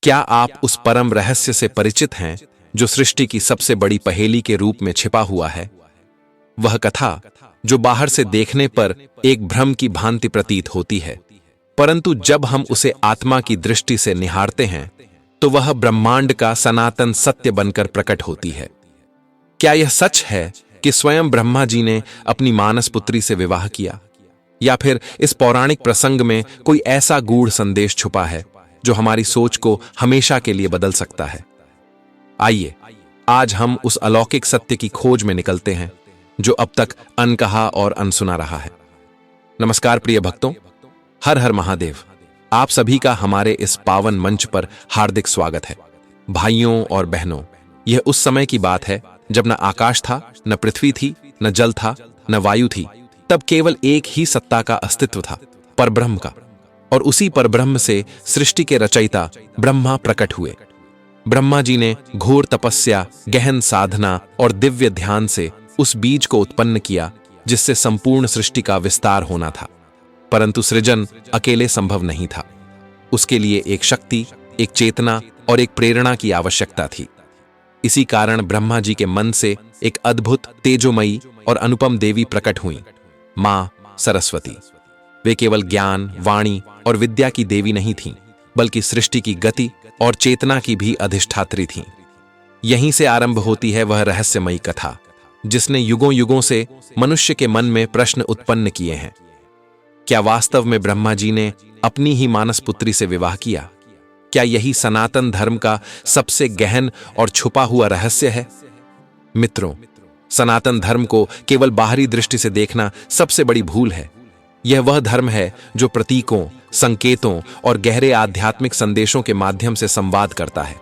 क्या आप उस परम रहस्य से परिचित हैं जो सृष्टि की सबसे बड़ी पहेली के रूप में छिपा हुआ है? वह कथा जो बाहर से देखने पर एक भ्रम की भांति प्रतीत होती है, परंतु जब हम उसे आत्मा की दृष्टि से निहारते हैं तो वह ब्रह्मांड का सनातन सत्य बनकर प्रकट होती है। क्या यह सच है कि स्वयं ब्रह्मा जी ने अपनी मानस पुत्री से विवाह किया, या फिर इस पौराणिक प्रसंग में कोई ऐसा गूढ़ संदेश छुपा है जो हमारी सोच को हमेशा के लिए बदल सकता है? आइए आज हम उस अलौकिक सत्य की खोज में निकलते हैं जो अब तक अनकहा और अनसुना रहा है। नमस्कार प्रिय भक्तों, हर हर महादेव। आप सभी का हमारे इस पावन मंच पर हार्दिक स्वागत है। भाइयों और बहनों, यह उस समय की बात है जब न आकाश था, न पृथ्वी थी, न जल था, न वायु थी। तब केवल एक ही सत्ता का अस्तित्व था, परब्रह्म का। और उसी परब्रह्म से सृष्टि के रचयिता ब्रह्मा प्रकट हुए। ब्रह्मा जी ने घोर तपस्या, गहन साधना और दिव्य ध्यान से उस बीज को उत्पन्न किया जिससे संपूर्ण सृष्टि का विस्तार होना था। परंतु सृजन अकेले संभव नहीं था। उसके लिए एक शक्ति, एक चेतना और एक प्रेरणा की आवश्यकता थी। इसी कारण ब्रह्मा जी के मन से एक अद्भुत, तेजोमयी और अनुपम देवी प्रकट हुई, मां सरस्वती। वे केवल ज्ञान, वाणी और विद्या की देवी नहीं थीं, बल्कि सृष्टि की गति और चेतना की भी अधिष्ठात्री थीं। यहीं से आरंभ होती है वह रहस्यमयी कथा जिसने युगों युगों से मनुष्य के मन में प्रश्न उत्पन्न किए हैं। क्या वास्तव में ब्रह्मा जी ने अपनी ही मानस पुत्री से विवाह किया? क्या यही सनातन धर्म का सबसे गहन और छुपा हुआ रहस्य है? मित्रों, सनातन धर्म को केवल बाहरी दृष्टि से देखना सबसे बड़ी भूल है। यह वह धर्म है जो प्रतीकों, संकेतों और गहरे आध्यात्मिक संदेशों के माध्यम से संवाद करता है।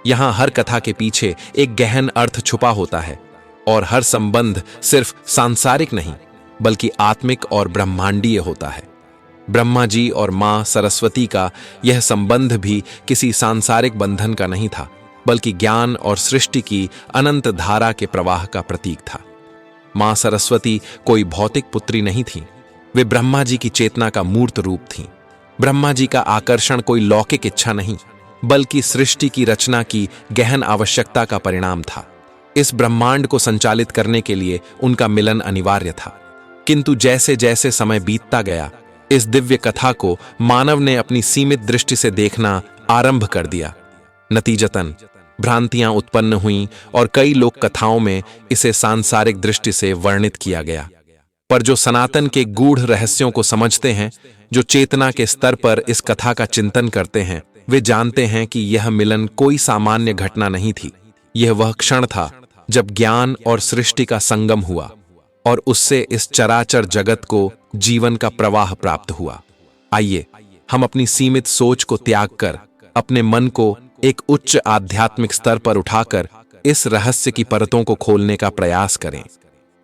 यहां हर कथा के पीछे एक गहन अर्थ छुपा होता है, और हर संबंध सिर्फ सांसारिक नहीं बल्कि आत्मिक और ब्रह्मांडीय होता है। ब्रह्मा जी और मां सरस्वती का यह संबंध भी किसी सांसारिक बंधन का नहीं था, बल्कि ज्ञान और सृष्टि की अनंत धारा के प्रवाह का प्रतीक था। मां सरस्वती कोई भौतिक पुत्री नहीं थी, वे ब्रह्मा जी की चेतना का मूर्त रूप थीं। ब्रह्मा जी का आकर्षण कोई लौकिक इच्छा नहीं, बल्कि सृष्टि की रचना की गहन आवश्यकता का परिणाम था। इस ब्रह्मांड को संचालित करने के लिए उनका मिलन अनिवार्य था। किंतु जैसे जैसे समय बीतता गया, इस दिव्य कथा को मानव ने अपनी सीमित दृष्टि से देखना आरंभ कर दिया। नतीजतन भ्रांतियां उत्पन्न हुईं और कई लोक कथाओं में इसे सांसारिक दृष्टि से वर्णित किया गया। पर जो सनातन के गूढ़ रहस्यों को समझते हैं, जो चेतना के स्तर पर इस कथा का चिंतन करते हैं, वे जानते हैं कि यह मिलन कोई सामान्य घटना नहीं थी। यह वह क्षण था जब ज्ञान और सृष्टि का संगम हुआ और उससे इस चराचर जगत को जीवन का प्रवाह प्राप्त हुआ। आइए हम अपनी सीमित सोच को त्याग कर अपने मन को एक उच्च आध्यात्मिक स्तर पर उठाकर इस रहस्य की परतों को खोलने का प्रयास करें,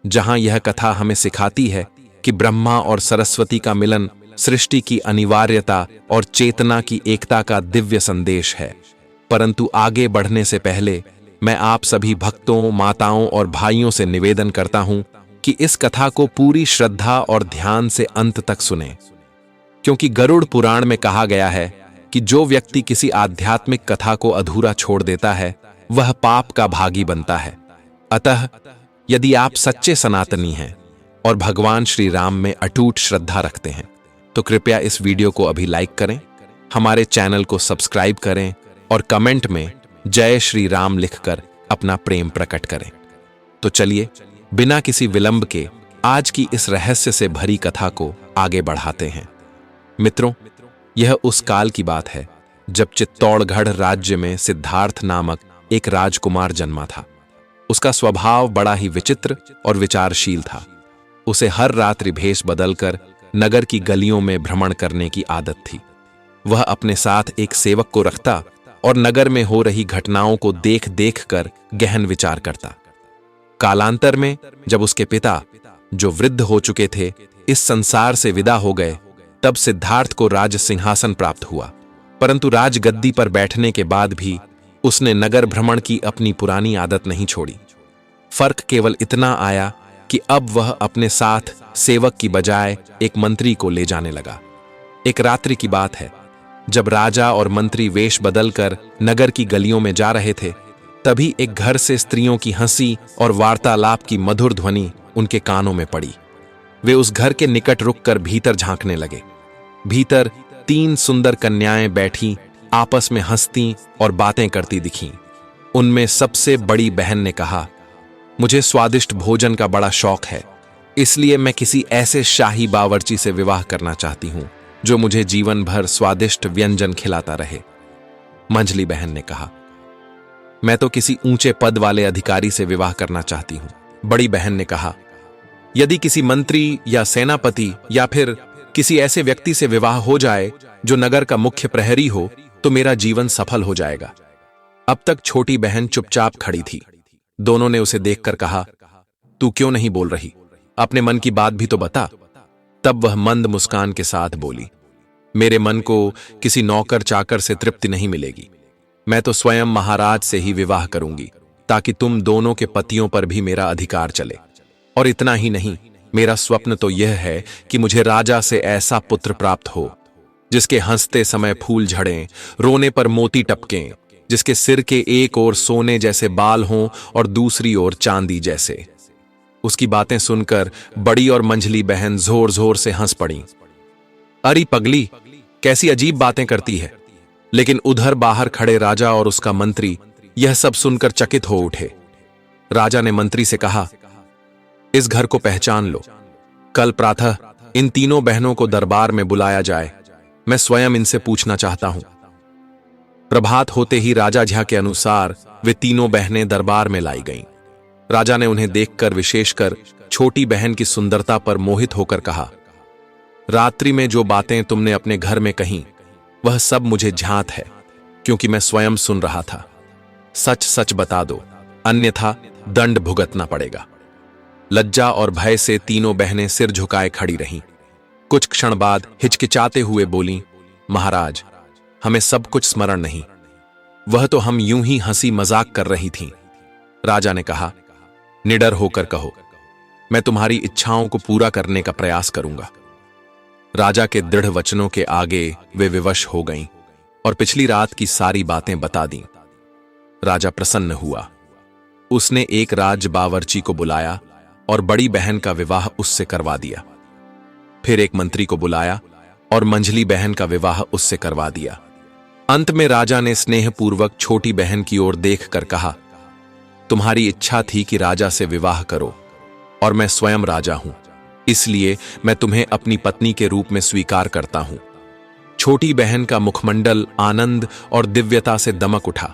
जहां यह कथा हमें सिखाती है कि ब्रह्मा और सरस्वती का मिलन सृष्टि की अनिवार्यता और चेतना की एकता का दिव्य संदेश है। परंतु आगे बढ़ने से पहले मैं आप सभी भक्तों, माताओं और भाइयों से निवेदन करता हूं कि इस कथा को पूरी श्रद्धा और ध्यान से अंत तक सुनें, क्योंकि गरुड़ पुराण में कहा गया है कि जो व्यक्ति किसी आध्यात्मिक कथा को अधूरा छोड़ देता है वह पाप का भागी बनता है। अतः यदि आप सच्चे सनातनी हैं और भगवान श्री राम में अटूट श्रद्धा रखते हैं तो कृपया इस वीडियो को अभी लाइक करें, हमारे चैनल को सब्सक्राइब करें और कमेंट में जय श्री राम लिखकर अपना प्रेम प्रकट करें। तो चलिए बिना किसी विलंब के आज की इस रहस्य से भरी कथा को आगे बढ़ाते हैं। मित्रों, यह उस काल की बात है जब चित्तौड़गढ़ राज्य में सिद्धार्थ नामक एक राजकुमार जन्मा था। उसका स्वभाव बड़ा ही विचित्र और विचारशील था। उसे हर रात्रि भेष बदलकर नगर की गलियों में भ्रमण करने की आदत थी। वह अपने साथ एक सेवक को रखता और नगर में हो रही घटनाओं को देख देख कर गहन विचार करता। कालांतर में जब उसके पिता, जो वृद्ध हो चुके थे, इस संसार से विदा हो गए, तब सिद्धार्थ को राज सिंहासन प्राप्त हुआ। परंतु राजगद्दी पर बैठने के बाद भी उसने नगर भ्रमण की अपनी पुरानी आदत नहीं छोड़ी। फर्क केवल इतना आया कि अब वह अपने साथ सेवक की बजाय एक मंत्री को ले जाने लगा। एक रात्रि की बात है, जब राजा और मंत्री वेश बदलकर नगर की गलियों में जा रहे थे, तभी एक घर से स्त्रियों की हंसी और वार्तालाप की मधुर ध्वनि उनके कानों में पड़ी। वे उस घर के निकट रुककर भीतर झांकने लगे। भीतर 3 सुंदर कन्याएं बैठी आपस में हंसती और बातें करती दिखीं। उनमें सबसे बड़ी बहन ने कहा, मुझे स्वादिष्ट भोजन का बड़ा शौक है, इसलिए मैं किसी ऐसे शाही बावर्ची से विवाह करना चाहती हूं जो मुझे जीवन भर स्वादिष्ट व्यंजन खिलाता रहे। मंझली बहन ने कहा, मैं तो किसी ऊंचे पद वाले अधिकारी से विवाह करना चाहती हूं। बड़ी बहन ने कहा, यदि किसी मंत्री या सेनापति या फिर किसी ऐसे व्यक्ति से विवाह हो जाए जो नगर का मुख्य प्रहरी हो तो मेरा जीवन सफल हो जाएगा। अब तक छोटी बहन चुपचाप खड़ी थी। दोनों ने उसे देखकर कहा, तू क्यों नहीं बोल रही? अपने मन की बात भी तो बता। तब वह मंद मुस्कान के साथ बोली, मेरे मन को किसी नौकर चाकर से तृप्ति नहीं मिलेगी। मैं तो स्वयं महाराज से ही विवाह करूंगी ताकि तुम दोनों के पतियों पर भी मेरा अधिकार चले। और इतना ही नहीं, मेरा स्वप्न तो यह है कि मुझे राजा से ऐसा पुत्र प्राप्त हो जिसके हंसते समय फूल झड़ें, रोने पर मोती टपकें, जिसके सिर के एक ओर सोने जैसे बाल हों और दूसरी ओर चांदी जैसे। उसकी बातें सुनकर बड़ी और मंझली बहन जोर जोर से हंस पड़ी। अरे पगली, कैसी अजीब बातें करती है। लेकिन उधर बाहर खड़े राजा और उसका मंत्री यह सब सुनकर चकित हो उठे। राजा ने मंत्री से कहा, इस घर को पहचान लो। कल प्रातः इन तीनों बहनों को दरबार में बुलाया जाए। मैं स्वयं इनसे पूछना चाहता हूं। प्रभात होते ही राजा झा के अनुसार वे तीनों बहनें दरबार में लाई गईं। राजा ने उन्हें देखकर विशेषकर छोटी बहन की सुंदरता पर मोहित होकर कहा, रात्रि में जो बातें तुमने अपने घर में कहीं वह सब मुझे झांत है, क्योंकि मैं स्वयं सुन रहा था। सच सच बता दो, अन्यथा दंड भुगतना पड़ेगा। लज्जा और भय से तीनों बहनें सिर झुकाए खड़ी रहीं। कुछ क्षण बाद हिचकिचाते हुए बोलीं, महाराज, हमें सब कुछ स्मरण नहीं। वह तो हम यूं ही हंसी मजाक कर रही थीं। राजा ने कहा, निडर होकर कहो, मैं तुम्हारी इच्छाओं को पूरा करने का प्रयास करूंगा। राजा के दृढ़ वचनों के आगे वे विवश हो गईं और पिछली रात की सारी बातें बता दीं। राजा प्रसन्न हुआ। उसने एक राज बावर्ची को बुलाया और बड़ी बहन का विवाह उससे करवा दिया। फिर एक मंत्री को बुलाया और मंझली बहन का विवाह उससे करवा दिया। अंत में राजा ने स्नेहपूर्वक छोटी बहन की ओर देखकर कहा, तुम्हारी इच्छा थी कि राजा से विवाह करो और मैं स्वयं राजा हूं, इसलिए मैं तुम्हें अपनी पत्नी के रूप में स्वीकार करता हूं। छोटी बहन का मुखमंडल आनंद और दिव्यता से दमक उठा।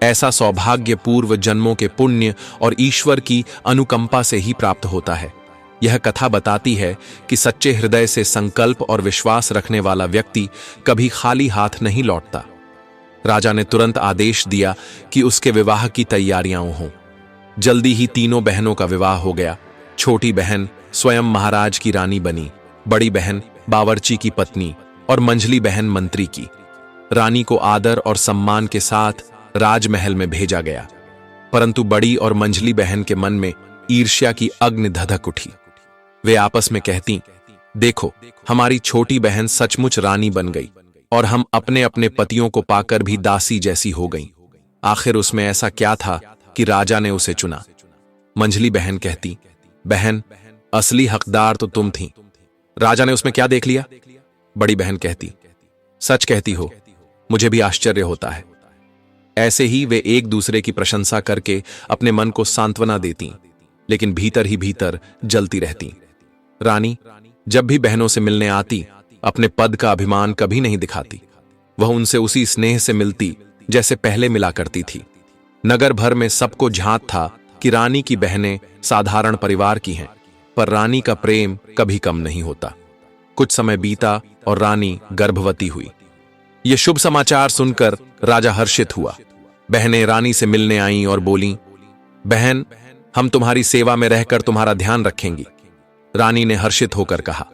ऐसा सौभाग्य पूर्व जन्मों के पुण्य और ईश्वर की अनुकंपा से ही प्राप्त होता है। यह कथा बताती है कि सच्चे हृदय से संकल्प और विश्वास रखने वाला व्यक्ति कभी खाली हाथ नहीं लौटता। राजा ने तुरंत आदेश दिया कि उसके विवाह की तैयारियां हों। जल्दी ही तीनों बहनों का विवाह हो गया। छोटी बहन स्वयं महाराज की रानी बनी, बड़ी बहन बावर्ची की पत्नी और मंझली बहन मंत्री की। रानी को आदर और सम्मान के साथ राजमहल में भेजा गया, परंतु बड़ी और मंझली बहन के मन में ईर्ष्या की अग्नि धधक उठी। वे आपस में कहती, देखो, हमारी छोटी बहन सचमुच रानी बन गई और हम अपने अपने पतियों को पाकर भी दासी जैसी हो गईं। आखिर उसमें ऐसा क्या था कि राजा ने उसे चुना? मंझली बहन कहती, बहन, असली हकदार तो तुम थी। राजा ने उसमें क्या देख लिया? बड़ी बहन कहती, सच कहती हो, मुझे भी आश्चर्य होता है। ऐसे ही वे एक दूसरे की प्रशंसा करके अपने मन को सांत्वना देती, लेकिन भीतर ही भीतर जलती रहती। रानी जब भी बहनों से मिलने आती, अपने पद का अभिमान कभी नहीं दिखाती। वह उनसे उसी स्नेह से मिलती जैसे पहले मिला करती थी। नगर भर में सबको झांत था कि रानी की बहनें साधारण परिवार की हैं, पर रानी का प्रेम कभी कम नहीं होता। कुछ समय बीता और रानी गर्भवती हुई। यह शुभ समाचार सुनकर राजा हर्षित हुआ। बहनें रानी से मिलने आईं और बोलीं, बहन, हम तुम्हारी सेवा में रहकर तुम्हारा ध्यान रखेंगी। रानी ने हर्षित होकर कहा,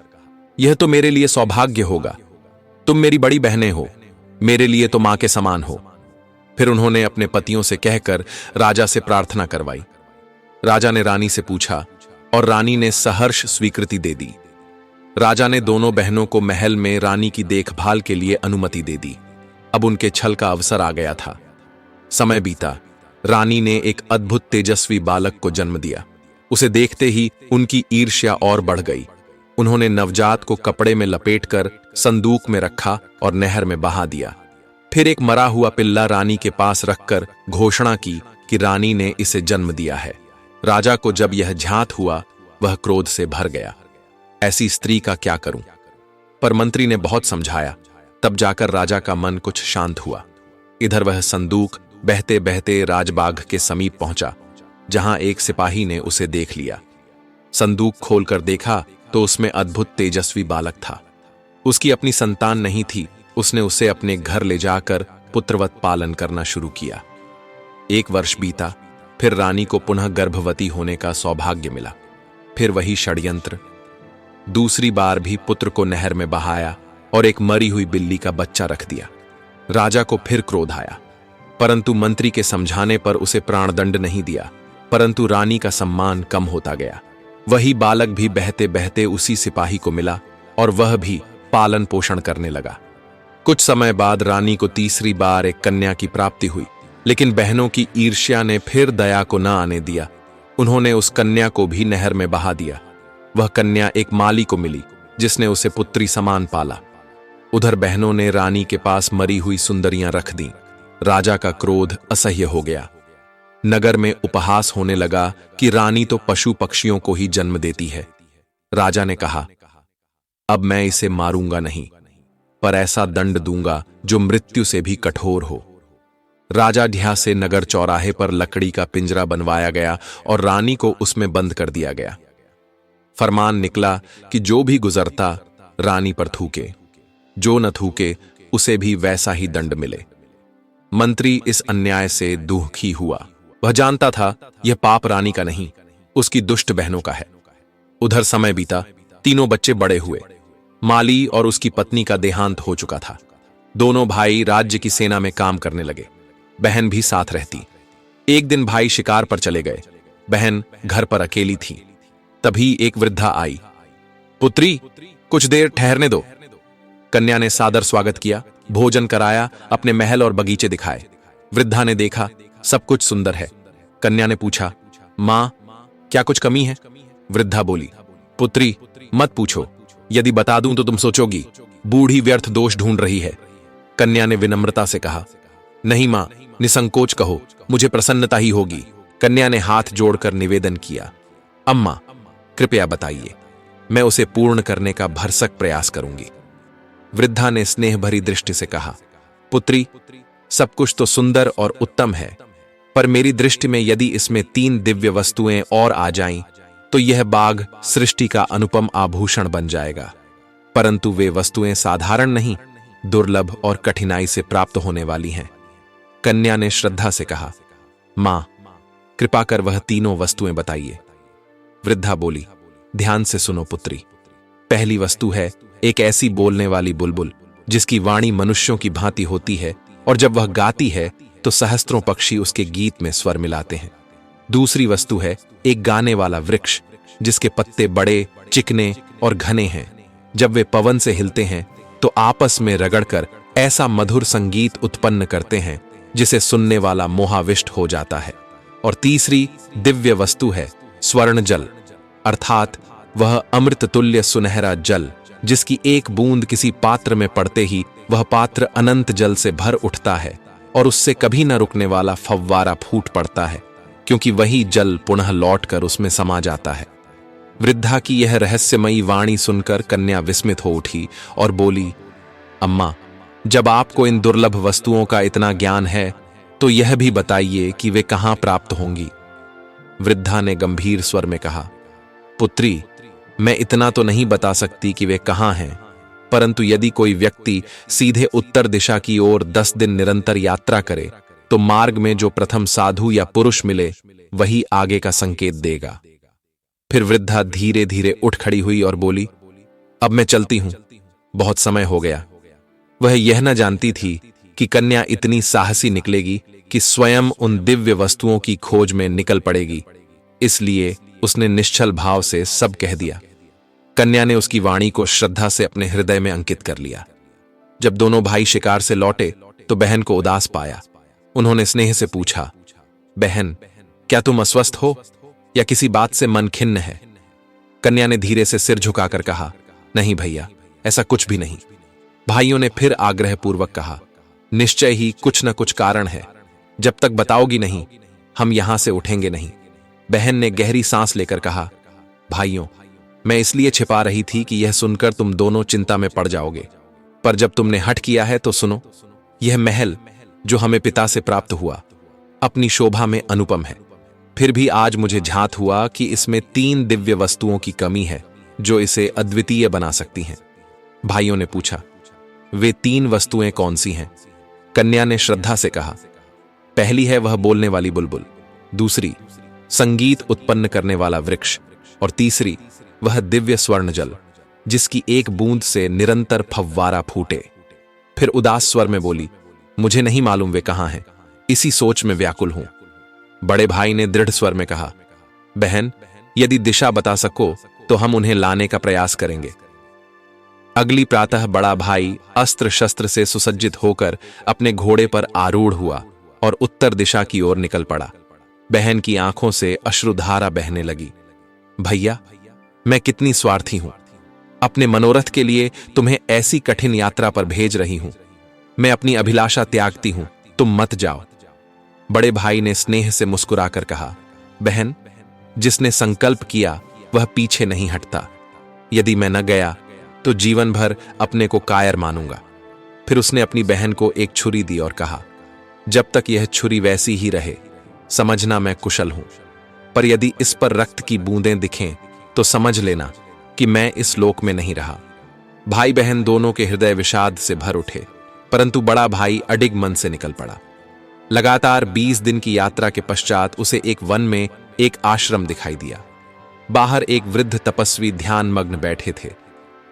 यह तो मेरे लिए सौभाग्य होगा। तुम मेरी बड़ी बहनें हो, मेरे लिए तो मां के समान हो। फिर उन्होंने अपने पतियों से कहकर राजा से प्रार्थना करवाई। राजा ने रानी से पूछा और रानी ने सहर्ष स्वीकृति दे दी। राजा ने दोनों बहनों को महल में रानी की देखभाल के लिए अनुमति दे दी। अब उनके छल का अवसर आ गया था। समय बीता। रानी ने एक अद्भुत तेजस्वी बालक को जन्म दिया। उसे देखते ही उनकी ईर्ष्या और बढ़ गई। उन्होंने नवजात को कपड़े में लपेटकर संदूक में रखा और नहर में बहा दिया। फिर एक मरा हुआ पिल्ला रानी के पास रखकर घोषणा की कि रानी ने इसे जन्म दिया है। राजा को जब यह ज्ञात हुआ, वह क्रोध से भर गया। ऐसी स्त्री का क्या करूं? पर मंत्री ने बहुत समझाया, तब जाकर राजा का मन कुछ शांत हुआ। इधर वह संदूक बहते बहते राजबाग के समीप पहुंचा, जहां एक सिपाही ने उसे देख लिया। संदूक खोलकर देखा तो उसमें अद्भुत तेजस्वी बालक था। उसकी अपनी संतान नहीं थी। उसने उसे अपने घर ले जाकर पुत्रवत पालन करना शुरू किया। 1 वर्ष बीता। फिर रानी को पुनः गर्भवती होने का सौभाग्य मिला। फिर वही षड्यंत्र। दूसरी बार भी पुत्र को नहर में बहाया और एक मरी हुई बिल्ली का बच्चा रख दिया। राजा को फिर क्रोध आया, परंतु मंत्री के समझाने पर उसे प्राणदंड नहीं दिया। परंतु रानी का सम्मान कम होता गया। वही बालक भी बहते बहते उसी सिपाही को मिला और वह भी पालन पोषण करने लगा। कुछ समय बाद रानी को तीसरी बार एक कन्या की प्राप्ति हुई, लेकिन बहनों की ईर्ष्या ने फिर दया को न आने दिया। उन्होंने उस कन्या को भी नहर में बहा दिया। वह कन्या एक माली को मिली, जिसने उसे पुत्री समान पाला। उधर बहनों ने रानी के पास मरी हुई सुंदरियां रख दी। राजा का क्रोध असह्य हो गया। नगर में उपहास होने लगा कि रानी तो पशु पक्षियों को ही जन्म देती है। राजा ने कहा, अब मैं इसे मारूंगा नहीं, पर ऐसा दंड दूंगा जो मृत्यु से भी कठोर हो। राजा ढ्या से नगर चौराहे पर लकड़ी का पिंजरा बनवाया गया और रानी को उसमें बंद कर दिया गया। फरमान निकला कि जो भी गुजरता रानी पर थूके, जो न थूके उसे भी वैसा ही दंड मिले। मंत्री इस अन्याय से दुखी हुआ। वह जानता था यह पाप रानी का नहीं, उसकी दुष्ट बहनों का है। उधर समय बीता। तीनों बच्चे बड़े हुए। माली और उसकी पत्नी का देहांत हो चुका था। दोनों भाई राज्य की सेना में काम करने लगे। बहन भी साथ रहती। एक दिन भाई शिकार पर चले गए। बहन घर पर अकेली थी। तभी एक वृद्धा आई। पुत्री, कुछ देर ठहरने दो। कन्या ने सादर स्वागत किया, भोजन कराया, अपने महल और बगीचे दिखाए। वृद्धा ने देखा सब कुछ सुंदर है। कन्या ने पूछा, मां, क्या कुछ कमी है? वृद्धा बोली, पुत्री, मत पूछो। यदि बता दूं तो तुम सोचोगी बूढ़ी व्यर्थ दोष ढूंढ रही है। कन्या ने विनम्रता से कहा, नहीं मां, निसंकोच कहो, मुझे प्रसन्नता ही होगी। कन्या ने हाथ जोड़कर निवेदन किया, अम्मा, कृपया बताइए, मैं उसे पूर्ण करने का भरसक प्रयास करूंगी। वृद्धा ने स्नेह भरी दृष्टि से कहा, पुत्री, सब कुछ तो सुंदर और उत्तम है, पर मेरी दृष्टि में यदि इसमें 3 दिव्य वस्तुएं और आ जाएं, तो यह बाग सृष्टि का अनुपम आभूषण बन जाएगा। परंतु वे वस्तुएं साधारण नहीं, दुर्लभ और कठिनाई से प्राप्त होने वाली हैं। कन्या ने श्रद्धा से कहा, मां, कृपा कर वह तीनों वस्तुएं बताइए। वृद्धा बोली, ध्यान से सुनो पुत्री। पहली वस्तु है एक ऐसी बोलने वाली बुलबुल जिसकी वाणी मनुष्यों की भांति होती है, और जब वह गाती है तो सहस्त्रों पक्षी उसके गीत में स्वर मिलाते हैं। दूसरी वस्तु है एक गाने वाला वृक्ष जिसके पत्ते बड़े, चिकने और घने हैं। जब वे पवन से हिलते हैं तो आपस में रगड़कर ऐसा मधुर संगीत उत्पन्न करते हैं जिसे सुनने वाला मोहाविष्ट हो जाता है। और तीसरी दिव्य वस्तु है स्वर्ण जल, अर्थात वह अमृत तुल्य सुनहरा जल जिसकी एक बूंद किसी पात्र में पड़ते ही वह पात्र अनंत जल से भर उठता है और उससे कभी न रुकने वाला फव्वारा फूट पड़ता है, क्योंकि वही जल पुनः लौटकर उसमें समा जाता है। वृद्धा की यह रहस्यमयी वाणी सुनकर कन्या विस्मित हो उठी और बोली, अम्मा, जब आपको इन दुर्लभ वस्तुओं का इतना ज्ञान है तो यह भी बताइए कि वे कहां प्राप्त होंगी। वृद्धा ने गंभीर स्वर में कहा, पुत्री, मैं इतना तो नहीं बता सकती कि वे कहां हैं, परंतु यदि कोई व्यक्ति सीधे उत्तर दिशा की ओर 10 दिन निरंतर यात्रा करे तो मार्ग में जो प्रथम साधु या पुरुष मिले वही आगे का संकेत देगा। फिर वृद्धा धीरे धीरे उठ खड़ी हुई और बोली, अब मैं चलती हूं, बहुत समय हो गया। वह यह न जानती थी कि कन्या इतनी साहसी निकलेगी कि स्वयं उन दिव्य वस्तुओं की खोज में निकल पड़ेगी। इसलिए उसने निश्चल भाव से सब कह दिया। कन्या ने उसकी वाणी को श्रद्धा से अपने हृदय में अंकित कर लिया। जब दोनों भाई शिकार से लौटे तो बहन को उदास पाया। उन्होंने स्नेह से पूछा, बहन, क्या तुम अस्वस्थ हो या किसी बात से मन खिन्न है? कन्या ने धीरे से सिर झुकाकर कहा, नहीं भैया, ऐसा कुछ भी नहीं। भाइयों ने फिर आग्रहपूर्वक कहा, निश्चय ही कुछ न कुछ कारण है, जब तक बताओगी नहीं हम यहां से उठेंगे नहीं। बहन ने गहरी सांस लेकर कहा, भाइयों, मैं इसलिए छिपा रही थी कि यह सुनकर तुम दोनों चिंता में पड़ जाओगे, पर जब तुमने हठ किया है तो सुनो। यह महल जो हमें पिता से प्राप्त हुआ अपनी शोभा में अनुपम है, फिर भी आज मुझे झांत हुआ कि इसमें 3 दिव्य वस्तुओं की कमी है जो इसे अद्वितीय बना सकती हैं। भाइयों ने पूछा, वे 3 वस्तुएं कौन सी हैं? कन्या ने श्रद्धा से कहा, पहली है वह बोलने वाली बुलबुल, दूसरी संगीत उत्पन्न करने वाला वृक्ष, और तीसरी वह दिव्य स्वर्ण जल जिसकी एक बूंद से निरंतर फव्वारा फूटे। फिर उदास स्वर में बोली, मुझे नहीं मालूम वे कहां हैं, इसी सोच में व्याकुल हूं। बड़े भाई ने दृढ़ स्वर में कहा, बहन, यदि दिशा बता सको तो हम उन्हें लाने का प्रयास करेंगे। अगली प्रातः बड़ा भाई अस्त्र शस्त्र से सुसज्जित होकर अपने घोड़े पर आरूढ़ हुआ और उत्तर दिशा की ओर निकल पड़ा। बहन की आंखों से अश्रुधारा बहने लगी। भैया, मैं कितनी स्वार्थी हूं, अपने मनोरथ के लिए तुम्हें ऐसी कठिन यात्रा पर भेज रही हूं। मैं अपनी अभिलाषा त्यागती हूं, तुम मत जाओ। बड़े भाई ने स्नेह से मुस्कुराकर कहा, बहन, जिसने संकल्प किया वह पीछे नहीं हटता। यदि मैं न गया तो जीवन भर अपने को कायर मानूंगा। फिर उसने अपनी बहन को एक छुरी दी और कहा, जब तक यह छुरी वैसी ही रहे समझना मैं कुशल हूं, पर यदि इस पर रक्त की बूंदें दिखें तो समझ लेना कि मैं इस लोक में नहीं रहा। भाई बहन दोनों के हृदय विषाद से भर उठे, परंतु बड़ा भाई अडिग मन से निकल पड़ा। लगातार 20 दिन की यात्रा के पश्चात उसे एक वन में एक आश्रम दिखाई दिया। बाहर एक वृद्ध तपस्वी ध्यान मग्न बैठे थे।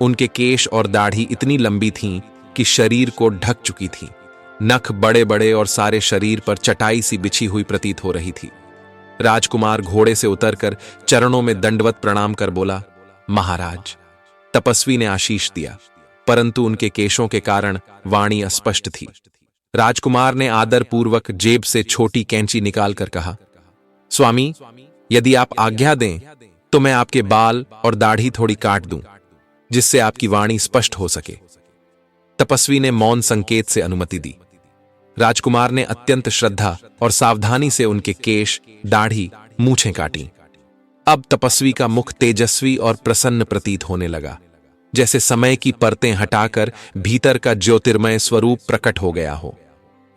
उनके केश और दाढ़ी इतनी लंबी थीं कि शरीर को ढक चुकी थी। नख बड़े बड़े और सारे शरीर पर चटाई सी बिछी हुई प्रतीत हो रही थी। राजकुमार घोड़े से उतरकर चरणों में दंडवत प्रणाम कर बोला, महाराज। तपस्वी ने आशीष दिया, परंतु उनके केशों के कारण वाणी अस्पष्ट थी। राजकुमार ने आदरपूर्वक जेब से छोटी कैंची निकालकर कहा, स्वामी, यदि आप आज्ञा दें तो मैं आपके बाल और दाढ़ी थोड़ी काट दूं, जिससे आपकी वाणी स्पष्ट हो सके। तपस्वी ने मौन संकेत से अनुमति दी। राजकुमार ने अत्यंत श्रद्धा और सावधानी से उनके केश, दाढ़ी, मूछें काटी। अब तपस्वी का मुख तेजस्वी और प्रसन्न प्रतीत होने लगा, जैसे समय की परतें हटाकर भीतर का ज्योतिर्मय स्वरूप प्रकट हो गया हो।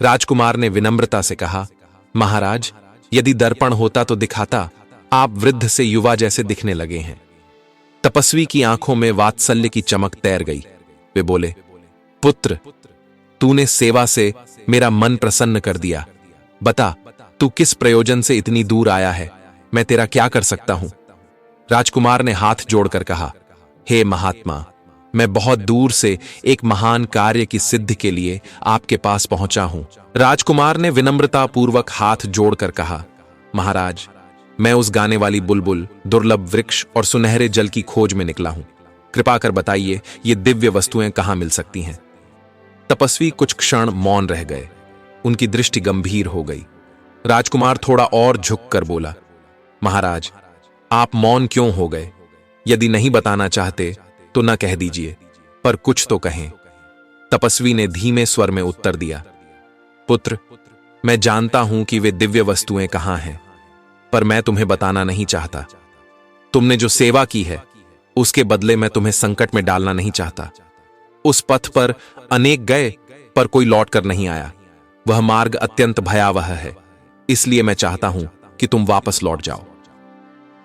राजकुमार ने विनम्रता से कहा, महाराज, यदि दर्पण होता तो दिखाता, आप वृद्ध से युवा जैसे दिखने लगे हैं। तपस्वी की आंखों में वात्सल्य की चमक तैर गई। वे बोले, पुत्र, तूने सेवा से मेरा मन प्रसन्न कर दिया। बता, तू किस प्रयोजन से इतनी दूर आया है? मैं तेरा क्या कर सकता हूं? राजकुमार ने हाथ जोड़कर कहा, हे महात्मा, मैं बहुत दूर से एक महान कार्य की सिद्धि के लिए आपके पास पहुंचा हूं। राजकुमार ने विनम्रतापूर्वक हाथ जोड़कर कहा, महाराज, मैं उस गाने वाली बुलबुल, दुर्लभ वृक्ष और सुनहरे जल की खोज में निकला हूं। कृपा कर बताइए, ये दिव्य वस्तुएं कहां मिल सकती हैं? तपस्वी कुछ क्षण मौन रह गए। उनकी दृष्टि गंभीर हो गई। राजकुमार थोड़ा और झुककर बोला, महाराज, आप मौन क्यों हो गए? यदि नहीं बताना चाहते तो न कह दीजिए, पर कुछ तो कहें। तपस्वी ने धीमे स्वर में उत्तर दिया, पुत्र, मैं जानता हूं कि वे दिव्य वस्तुएं कहां हैं, पर मैं तुम्हें बताना नहीं चाहता। तुमने जो सेवा की है उसके बदले मैं तुम्हें संकट में डालना नहीं चाहता। उस पथ पर अनेक गए पर कोई लौटकर नहीं आया। वह मार्ग अत्यंत भयावह है, इसलिए मैं चाहता हूं कि तुम वापस लौट जाओ।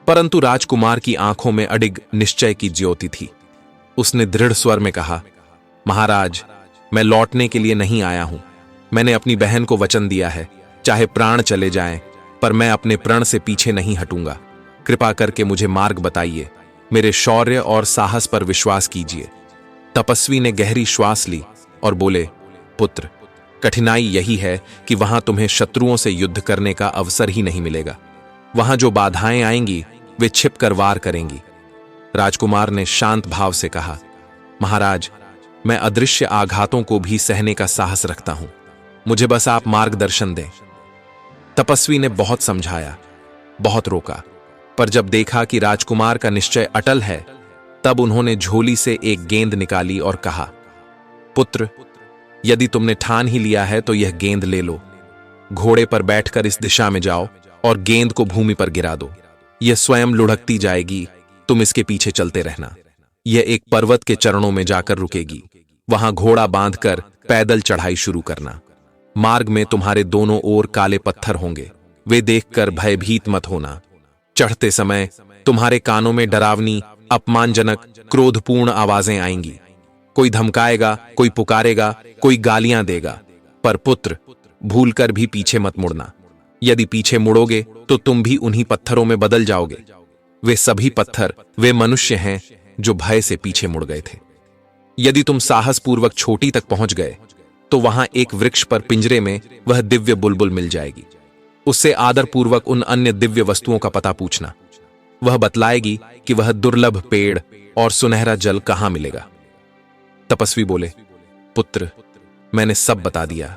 परंतु राजकुमार की आंखों में अडिग निश्चय की ज्योति थी। उसने दृढ़ स्वर में कहा, महाराज, मैं लौटने के लिए नहीं आया हूं। मैंने अपनी बहन को वचन दिया है, चाहे प्राण चले जाएं, पर मैं अपने प्रण से पीछे नहीं हटूंगा। कृपा करके मुझे मार्ग बताइए। मेरे शौर्य और साहस पर विश्वास कीजिए। तपस्वी ने गहरी श्वास ली और बोले, पुत्र, कठिनाई यही है कि वहां तुम्हें शत्रुओं से युद्ध करने का अवसर ही नहीं मिलेगा। वहां जो बाधाएं आएंगी वे छिपकर वार करेंगी। राजकुमार ने शांत भाव से कहा, महाराज, मैं अदृश्य आघातों को भी सहने का साहस रखता हूं, मुझे बस आप मार्गदर्शन दें। तपस्वी ने बहुत समझाया, बहुत रोका, पर जब देखा कि राजकुमार का निश्चय अटल है, तब उन्होंने झोली से एक गेंद निकाली और कहा, पुत्र, यदि तुमने ठान ही लिया है तो यह गेंद ले लो। घोड़े पर बैठकर इस दिशा में जाओ और गेंद को भूमि पर गिरा दो। यह स्वयं लुढ़कती जाएगी, तुम इसके पीछे चलते रहना। यह एक पर्वत के चरणों में जाकर रुकेगी, वहां घोड़ा बांधकर पैदल चढ़ाई शुरू करना। मार्ग में तुम्हारे दोनों ओर काले पत्थर होंगे, वे देखकर भयभीत मत होना। चढ़ते समय तुम्हारे कानों में डरावनी, अपमानजनक, क्रोधपूर्ण आवाजें आएंगी। कोई धमकाएगा, कोई पुकारेगा, कोई गालियां देगा, पर पुत्र, भूलकर भी पीछे मत मुड़ना। यदि पीछे मुड़ोगे तो तुम भी उन्हीं पत्थरों में बदल जाओगे। वे सभी पत्थर वे मनुष्य हैं जो भय से पीछे मुड़ गए थे। यदि तुम साहसपूर्वक चोटी तक पहुंच गए तो वहां एक वृक्ष पर पिंजरे में वह दिव्य बुलबुल मिल जाएगी। उससे आदरपूर्वक उन अन्य दिव्य वस्तुओं का पता पूछना। वह बतलाएगी कि वह दुर्लभ पेड़ और सुनहरा जल कहां मिलेगा। तपस्वी बोले, पुत्र, मैंने सब बता दिया,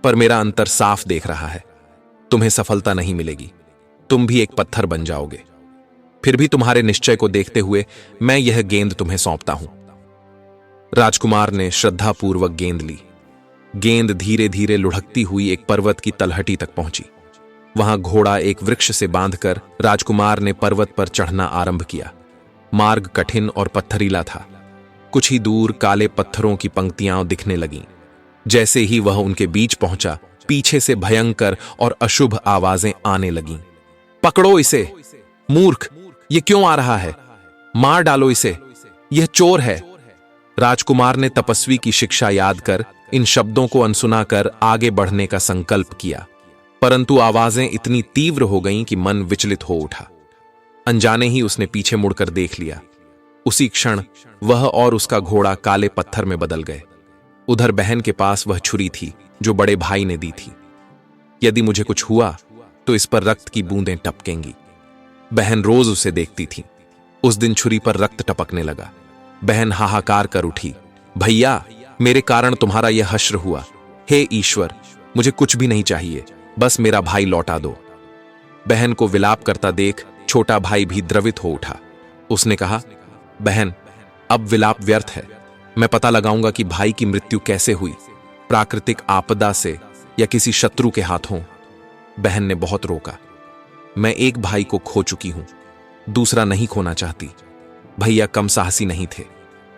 पर मेरा अंतर साफ देख रहा है। तुम्हें सफलता नहीं मिलेगी, तुम भी एक पत्थर बन जाओगे। फिर भी तुम्हारे निश्चय को देखते हुए मैं यह गेंद तुम्हें सौंपता हूं। राजकुमार ने श्रद्धापूर्वक गेंद ली। गेंद धीरे धीरे लुढ़कती हुई एक पर्वत की तलहटी तक पहुंची। वहां घोड़ा एक वृक्ष से बांधकर राजकुमार ने पर्वत पर चढ़ना आरंभ किया। मार्ग कठिन और पत्थरीला था। कुछ ही दूर काले पत्थरों की पंक्तियां दिखने लगीं। जैसे ही वह उनके बीच पहुंचा, पीछे से भयंकर और अशुभ आवाजें आने लगीं। पकड़ो इसे, मूर्ख, ये क्यों आ रहा है? मार डालो इसे, यह चोर है। राजकुमार ने तपस्वी की शिक्षा याद कर इन शब्दों को अनसुना कर आगे बढ़ने का संकल्प किया, परंतु आवाजें इतनी तीव्र हो गईं कि मन विचलित हो उठा। अनजाने ही उसने पीछे मुड़कर देख लिया। उसी क्षण वह और उसका घोड़ा काले पत्थर में बदल गए। उधर बहन के पास वह छुरी थी जो बड़े भाई ने दी थी। यदि मुझे कुछ हुआ तो इस पर रक्त की बूंदें टपकेंगी। बहन रोज उसे देखती थी। उस दिन छुरी पर रक्त टपकने लगा। बहन हाहाकार कर उठी, भैया, मेरे कारण तुम्हारा यह हश्र हुआ। हे ईश्वर, मुझे कुछ भी नहीं चाहिए, बस मेरा भाई लौटा दो। बहन को विलाप करता देख छोटा भाई भी द्रवित हो उठा। उसने कहा, बहन, अब विलाप व्यर्थ है। मैं पता लगाऊंगा कि भाई की मृत्यु कैसे हुई, प्राकृतिक आपदा से या किसी शत्रु के हाथों। बहन ने बहुत रोका। मैं एक भाई को खो चुकी हूं, दूसरा नहीं खोना चाहती। भैया कम साहसी नहीं थे,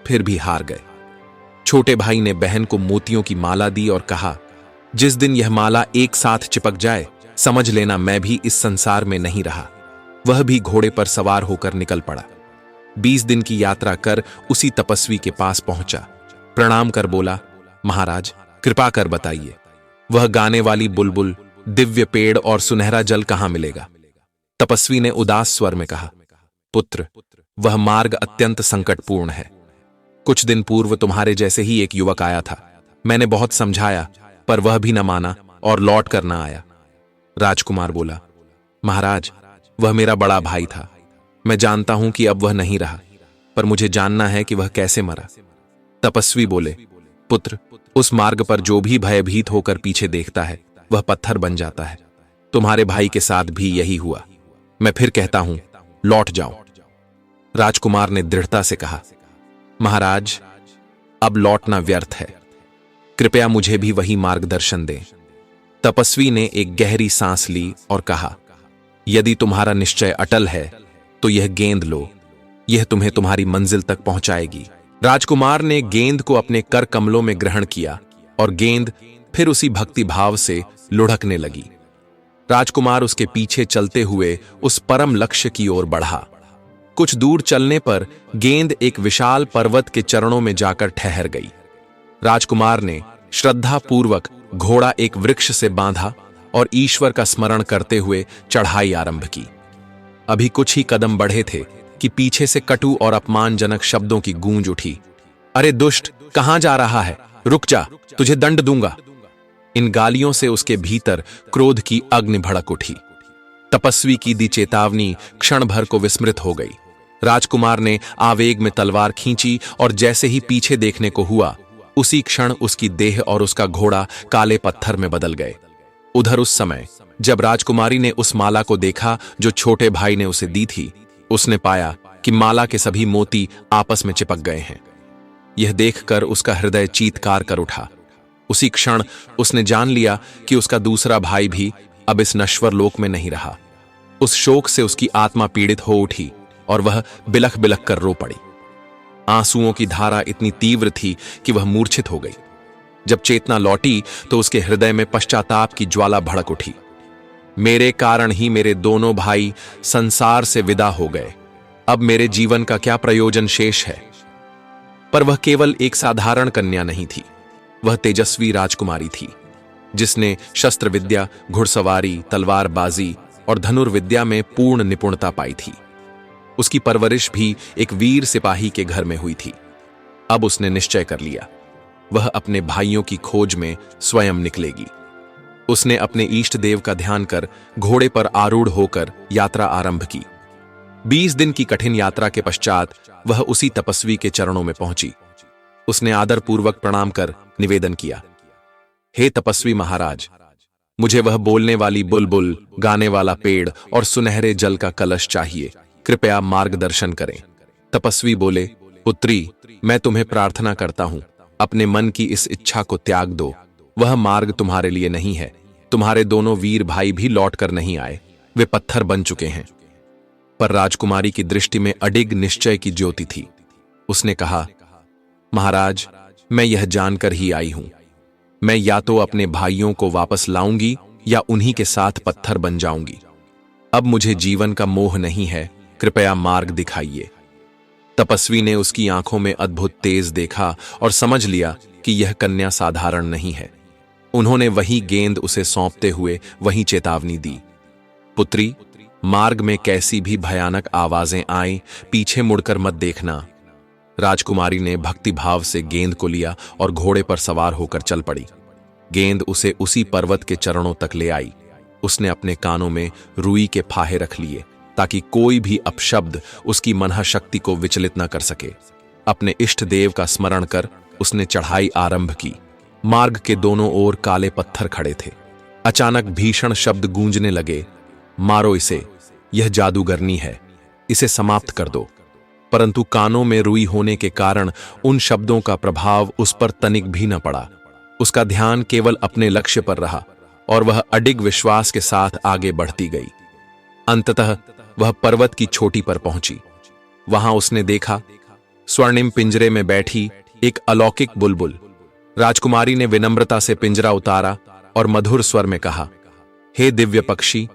फिर भी हार गए। छोटे भाई ने बहन को मोतियों की माला दी और कहा, जिस दिन यह माला एक साथ चिपक जाए, समझ लेना मैं भी इस संसार में नहीं रहा। वह भी घोड़े पर सवार होकर निकल पड़ा। 20 दिन की यात्रा कर उसी तपस्वी के पास पहुंचा। प्रणाम कर बोला, महाराज, कृपा कर बताइए, वह गाने वाली बुलबुल, दिव्य पेड़ और सुनहरा जल कहां मिलेगा? तपस्वी ने उदास स्वर में कहा, पुत्र, वह मार्ग अत्यंत संकटपूर्ण है। कुछ दिन पूर्व तुम्हारे जैसे ही एक युवक आया था। मैंने बहुत समझाया, पर वह भी न माना और लौट कर न आया। राजकुमार बोला, महाराज, वह मेरा बड़ा भाई था। मैं जानता हूं कि अब वह नहीं रहा, पर मुझे जानना है कि वह कैसे मरा। तपस्वी बोले, पुत्र, उस मार्ग पर जो भी भयभीत होकर पीछे देखता है, वह पत्थर बन जाता है। तुम्हारे भाई के साथ भी यही हुआ। मैं फिर कहता हूं, लौट जाओ। राजकुमार ने दृढ़ता से कहा, महाराज, अब लौटना व्यर्थ है। कृपया मुझे भी वही मार्गदर्शन दें। तपस्वी ने एक गहरी सांस ली और कहा, यदि तुम्हारा निश्चय अटल है तो यह गेंद लो, यह तुम्हें तुम्हारी मंजिल तक पहुंचाएगी। राजकुमार ने गेंद को अपने कर कमलों में ग्रहण किया और गेंद फिर उसी भक्ति भाव से लुढ़कने लगी। राजकुमार उसके पीछे चलते हुए उस परम लक्ष्य की ओर बढ़ा। कुछ दूर चलने पर गेंद एक विशाल पर्वत के चरणों में जाकर ठहर गई। राजकुमार ने श्रद्धापूर्वक घोड़ा एक वृक्ष से बांधा और ईश्वर का स्मरण करते हुए चढ़ाई आरंभ की। अभी कुछ ही कदम बढ़े थे कि पीछे से कटु और अपमानजनक शब्दों की गूंज उठी। अरे दुष्ट, कहां जा रहा है? रुक जा, तुझे दंड दूंगा। इन गालियों से उसके भीतर क्रोध की अग्नि भड़क उठी। तपस्वी की दी चेतावनी क्षण भर को विस्मृत हो गई। राजकुमार ने आवेग में तलवार खींची और जैसे ही पीछे देखने को हुआ, उसी क्षण उसकी देह और उसका घोड़ा काले पत्थर में बदल गए। उधर उस समय जब राजकुमारी ने उस माला को देखा जो छोटे भाई ने उसे दी थी, उसने पाया कि माला के सभी मोती आपस में चिपक गए हैं। यह देखकर उसका हृदय चीत्कार कर उठा। उसी क्षण उसने जान लिया कि उसका दूसरा भाई भी अब इस नश्वर लोक में नहीं रहा। उस शोक से उसकी आत्मा पीड़ित हो उठी और वह बिलख बिलख कर रो पड़ी। आंसुओं की धारा इतनी तीव्र थी कि वह मूर्छित हो गई। जब चेतना लौटी तो उसके हृदय में पश्चाताप की ज्वाला भड़क उठी। मेरे कारण ही मेरे दोनों भाई संसार से विदा हो गए, अब मेरे जीवन का क्या प्रयोजन शेष है। पर वह केवल एक साधारण कन्या नहीं थी, वह तेजस्वी राजकुमारी थी, जिसने शस्त्र विद्या, घुड़सवारी, तलवारबाजी और धनुर्विद्या में पूर्ण निपुणता पाई थी। उसकी परवरिश भी एक वीर सिपाही के घर में हुई थी। अब उसने निश्चय कर लिया, वह अपने भाइयों की खोज में स्वयं निकलेगी। उसने अपने इष्ट देव का ध्यान कर घोड़े पर आरूढ़ होकर यात्रा आरंभ की। 20 दिन की कठिन यात्रा के पश्चात वह उसी तपस्वी के चरणों में पहुंची। उसने आदरपूर्वक प्रणाम कर निवेदन किया, हे तपस्वी महाराज, मुझे वह बोलने वाली बुलबुल, गाने वाला पेड़ और सुनहरे जल का कलश चाहिए, कृपया मार्गदर्शन करें। तपस्वी बोले, पुत्री, मैं तुम्हें प्रार्थना करता हूं, अपने मन की इस इच्छा को त्याग दो। वह मार्ग तुम्हारे लिए नहीं है। तुम्हारे दोनों वीर भाई भी लौट कर नहीं आए, वे पत्थर बन चुके हैं। पर राजकुमारी की दृष्टि में अडिग निश्चय की ज्योति थी। उसने कहा, महाराज, मैं यह जानकर ही आई हूं, मैं या तो अपने भाइयों को वापस लाऊंगी या उन्हीं के साथ पत्थर बन जाऊंगी। अब मुझे जीवन का मोह नहीं है, कृपया मार्ग दिखाइए। तपस्वी ने उसकी आंखों में अद्भुत तेज देखा और समझ लिया कि यह कन्या साधारण नहीं है। उन्होंने वही गेंद उसे सौंपते हुए वही चेतावनी दी, पुत्री, मार्ग में कैसी भी भयानक आवाजें आए, पीछे मुड़कर मत देखना। राजकुमारी ने भक्तिभाव से गेंद को लिया और घोड़े पर सवार होकर चल पड़ी। गेंद उसे उसी पर्वत के चरणों तक ले आई। उसने अपने कानों में रुई के फाहे रख लिए ताकि कोई भी अपशब्द उसकी मनः शक्ति को विचलित न कर सके। अपने इष्ट देव का स्मरण कर उसने चढ़ाई आरंभ की। मार्ग के दोनों ओर काले पत्थर खड़े थे। अचानक भीषण शब्द गूंजने लगे, मारो इसे, यह जादूगरनी है, इसे समाप्त कर दो। परंतु कानों में रुई होने के कारण उन शब्दों का प्रभाव उस पर तनिक भी न पड़ा। उसका ध्यान केवल अपने लक्ष्य पर रहा और वह अडिग विश्वास के साथ आगे बढ़ती गई। अंततः वह पर्वत की चोटी पर पहुंची। वहां उसने देखा, स्वर्णिम पिंजरे में बैठी एक अलौकिक बुलबुल। राजकुमारी ने विनम्रता से पिंजरा उतारा और मधुर स्वर में कहा, हे दिव्य पक्षी,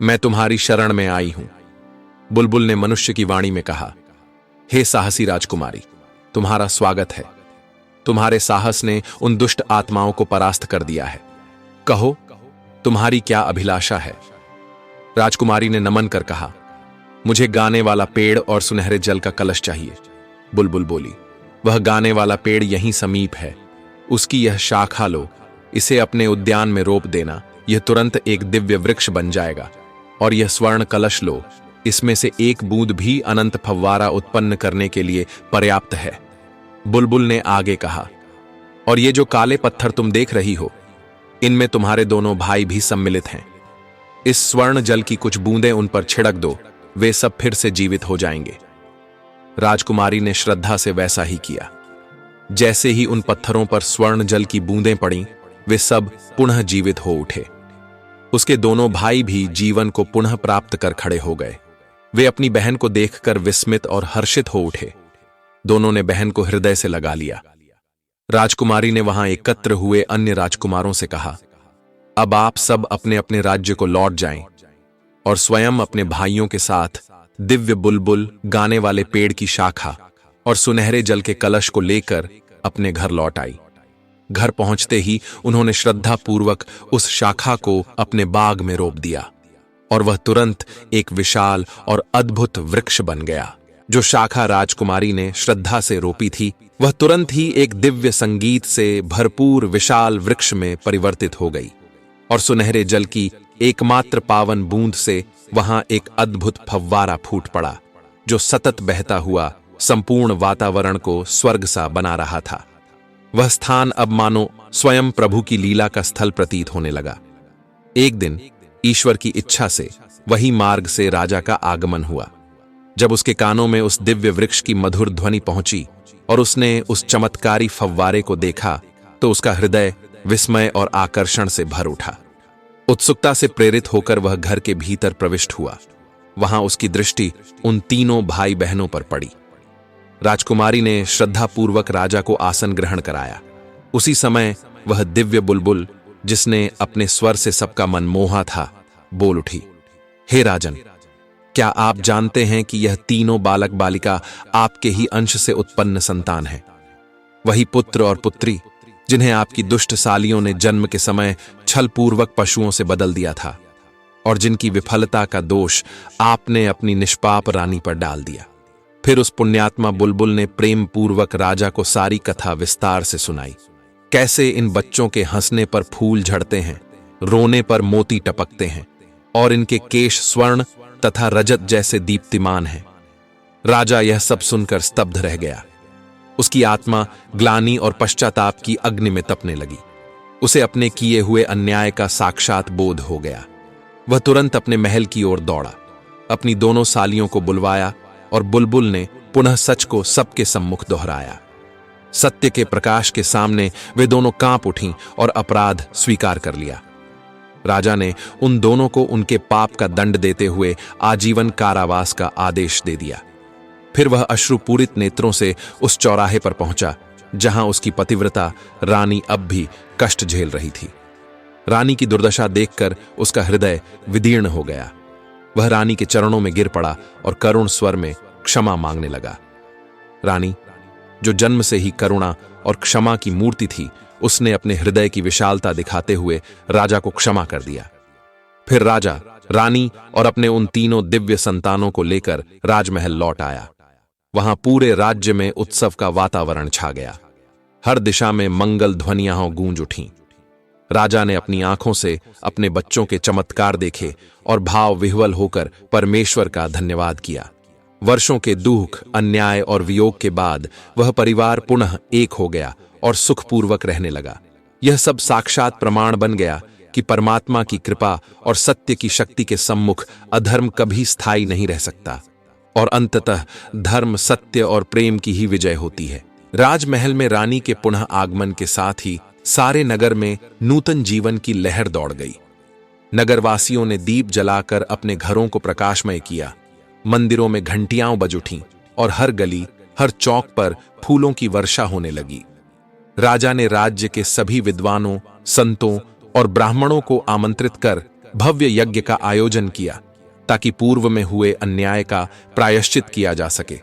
मैं तुम्हारी शरण में आई हूं। बुलबुल ने मनुष्य की वाणी में कहा, हे साहसी राजकुमारी, तुम्हारा स्वागत है। तुम्हारे साहस ने उन दुष्ट आत्माओं को परास्त कर दिया है। कहो, तुम्हारी क्या अभिलाषा है? राजकुमारी ने नमन कर कहा, मुझे गाने वाला पेड़ और सुनहरे जल का कलश चाहिए। बुलबुल बोली, वह गाने वाला पेड़ यहीं समीप है, उसकी यह शाखा लो, इसे अपने उद्यान में रोप देना, यह तुरंत एक दिव्य वृक्ष बन जाएगा। और यह स्वर्ण कलश लो, इसमें से एक बूंद भी अनंत फव्वारा उत्पन्न करने के लिए पर्याप्त है। बुलबुल ने आगे कहा, और ये जो काले पत्थर तुम देख रही हो, इनमें तुम्हारे दोनों भाई भी सम्मिलित हैं। इस स्वर्ण जल की कुछ बूंदें उन पर छिड़क दो, वे सब फिर से जीवित हो जाएंगे। राजकुमारी ने श्रद्धा से वैसा ही किया। जैसे ही उन पत्थरों पर स्वर्ण जल की बूंदें पड़ीं, वे सब पुनः जीवित हो उठे। उसके दोनों भाई भी जीवन को पुनः प्राप्त कर खड़े हो गए। वे अपनी बहन को देखकर विस्मित और हर्षित हो उठे। दोनों ने बहन को हृदय से लगा लिया। राजकुमारी ने वहां एकत्र हुए अन्य राजकुमारों से कहा, अब आप सब अपने अपने राज्य को लौट जाएं और स्वयं अपने भाइयों के साथ दिव्य बुलबुल, गाने वाले पेड़ की शाखा और सुनहरे जल के कलश को लेकर अपने घर लौट आई। घर पहुंचते ही उन्होंने श्रद्धापूर्वक उस शाखा को अपने बाग में रोप दिया और वह तुरंत एक विशाल और अद्भुत वृक्ष बन गया। जो शाखा राजकुमारी ने श्रद्धा से रोपी थी, वह तुरंत ही एक दिव्य संगीत से भरपूर विशाल वृक्ष में परिवर्तित हो गई और सुनहरे जल की एकमात्र पावन बूंद से वहां एक अद्भुत फव्वारा फूट पड़ा। जो सतत बहता हुआ संपूर्ण वातावरण को स्वर्ग सा बना रहा था। वह स्थान अब मानो स्वयं प्रभु की लीला का स्थल प्रतीत होने लगा। एक दिन ईश्वर की इच्छा से वही मार्ग से राजा का आगमन हुआ। जब उसके कानों में उस दिव्य वृक्ष की मधुर ध्वनि पहुंची और उसने उस चमत्कारी फव्वारे को देखा, तो उसका हृदय विस्मय और आकर्षण से भर उठा। उत्सुकता से प्रेरित होकर वह घर के भीतर प्रविष्ट हुआ। वहां उसकी दृष्टि उन तीनों भाई बहनों पर पड़ी। राजकुमारी ने श्रद्धापूर्वक राजा को आसन ग्रहण कराया। उसी समय वह दिव्य बुलबुल, जिसने अपने स्वर से सबका मन मोहा था, बोल उठी, हे राजन, क्या आप जानते हैं कि यह तीनों बालक बालिका आपके ही अंश से उत्पन्न संतान हैं? वही पुत्र और पुत्री जिन्हें आपकी दुष्ट सालियों ने जन्म के समय छलपूर्वक पशुओं से बदल दिया था और जिनकी विफलता का दोष आपने अपनी निष्पाप रानी पर डाल दिया। फिर उस पुण्यात्मा बुलबुल ने प्रेम पूर्वक राजा को सारी कथा विस्तार से सुनाई। कैसे इन बच्चों के हंसने पर फूल झड़ते हैं, रोने पर मोती टपकते हैं और इनके केश स्वर्ण तथा रजत जैसे दीप्तिमान हैं। राजा यह सब सुनकर स्तब्ध रह गया। उसकी आत्मा ग्लानि और पश्चाताप की अग्नि में तपने लगी। उसे अपने किए हुए अन्याय का साक्षात बोध हो गया। वह तुरंत अपने महल की ओर दौड़ा, अपनी दोनों सालियों को बुलवाया और बुलबुल ने पुनः सच को सबके सम्मुख दोहराया। सत्य के प्रकाश के सामने वे दोनों कांप उठीं और अपराध स्वीकार कर लिया। राजा ने उन दोनों को उनके पाप का दंड देते हुए आजीवन कारावास का आदेश दे दिया। फिर वह अश्रुपूरित नेत्रों से उस चौराहे पर पहुंचा जहां उसकी पतिव्रता रानी अब भी कष्ट झेल रही थी। रानी की दुर्दशा देखकर उसका हृदय विदीर्ण हो गया। वह रानी के चरणों में गिर पड़ा और करुण स्वर में क्षमा मांगने लगा। रानी, जो जन्म से ही करुणा और क्षमा की मूर्ति थी, उसने अपने हृदय की विशालता दिखाते हुए राजा को क्षमा कर दिया। फिर राजा, रानी और अपने उन तीनों दिव्य संतानों को लेकर राजमहल लौट आया। वहां पूरे राज्य में उत्सव का वातावरण छा गया। हर दिशा में मंगल ध्वनियां गूंज उठीं। राजा ने अपनी आंखों से अपने बच्चों के चमत्कार देखे और भाव विह्वल होकर परमेश्वर का धन्यवाद किया। वर्षों के दुख, अन्याय और वियोग के बाद वह परिवार पुनः एक हो गया और सुखपूर्वक रहने लगा। यह सब साक्षात प्रमाण बन गया कि परमात्मा की कृपा और सत्य की शक्ति के सम्मुख अधर्म कभी स्थायी नहीं रह सकता और अंततः धर्म, सत्य और प्रेम की ही विजय होती है। राजमहल में रानी के पुनः आगमन के साथ ही सारे नगर में नूतन जीवन की लहर दौड़ गई। नगरवासियों ने दीप जलाकर अपने घरों को प्रकाशमय किया। मंदिरों में घंटियां बज उठीं और हर गली, हर चौक पर फूलों की वर्षा होने लगी। राजा ने राज्य के सभी विद्वानों, संतों और ब्राह्मणों को आमंत्रित कर भव्य यज्ञ का आयोजन किया ताकि पूर्व में हुए अन्याय का प्रायश्चित किया जा सके।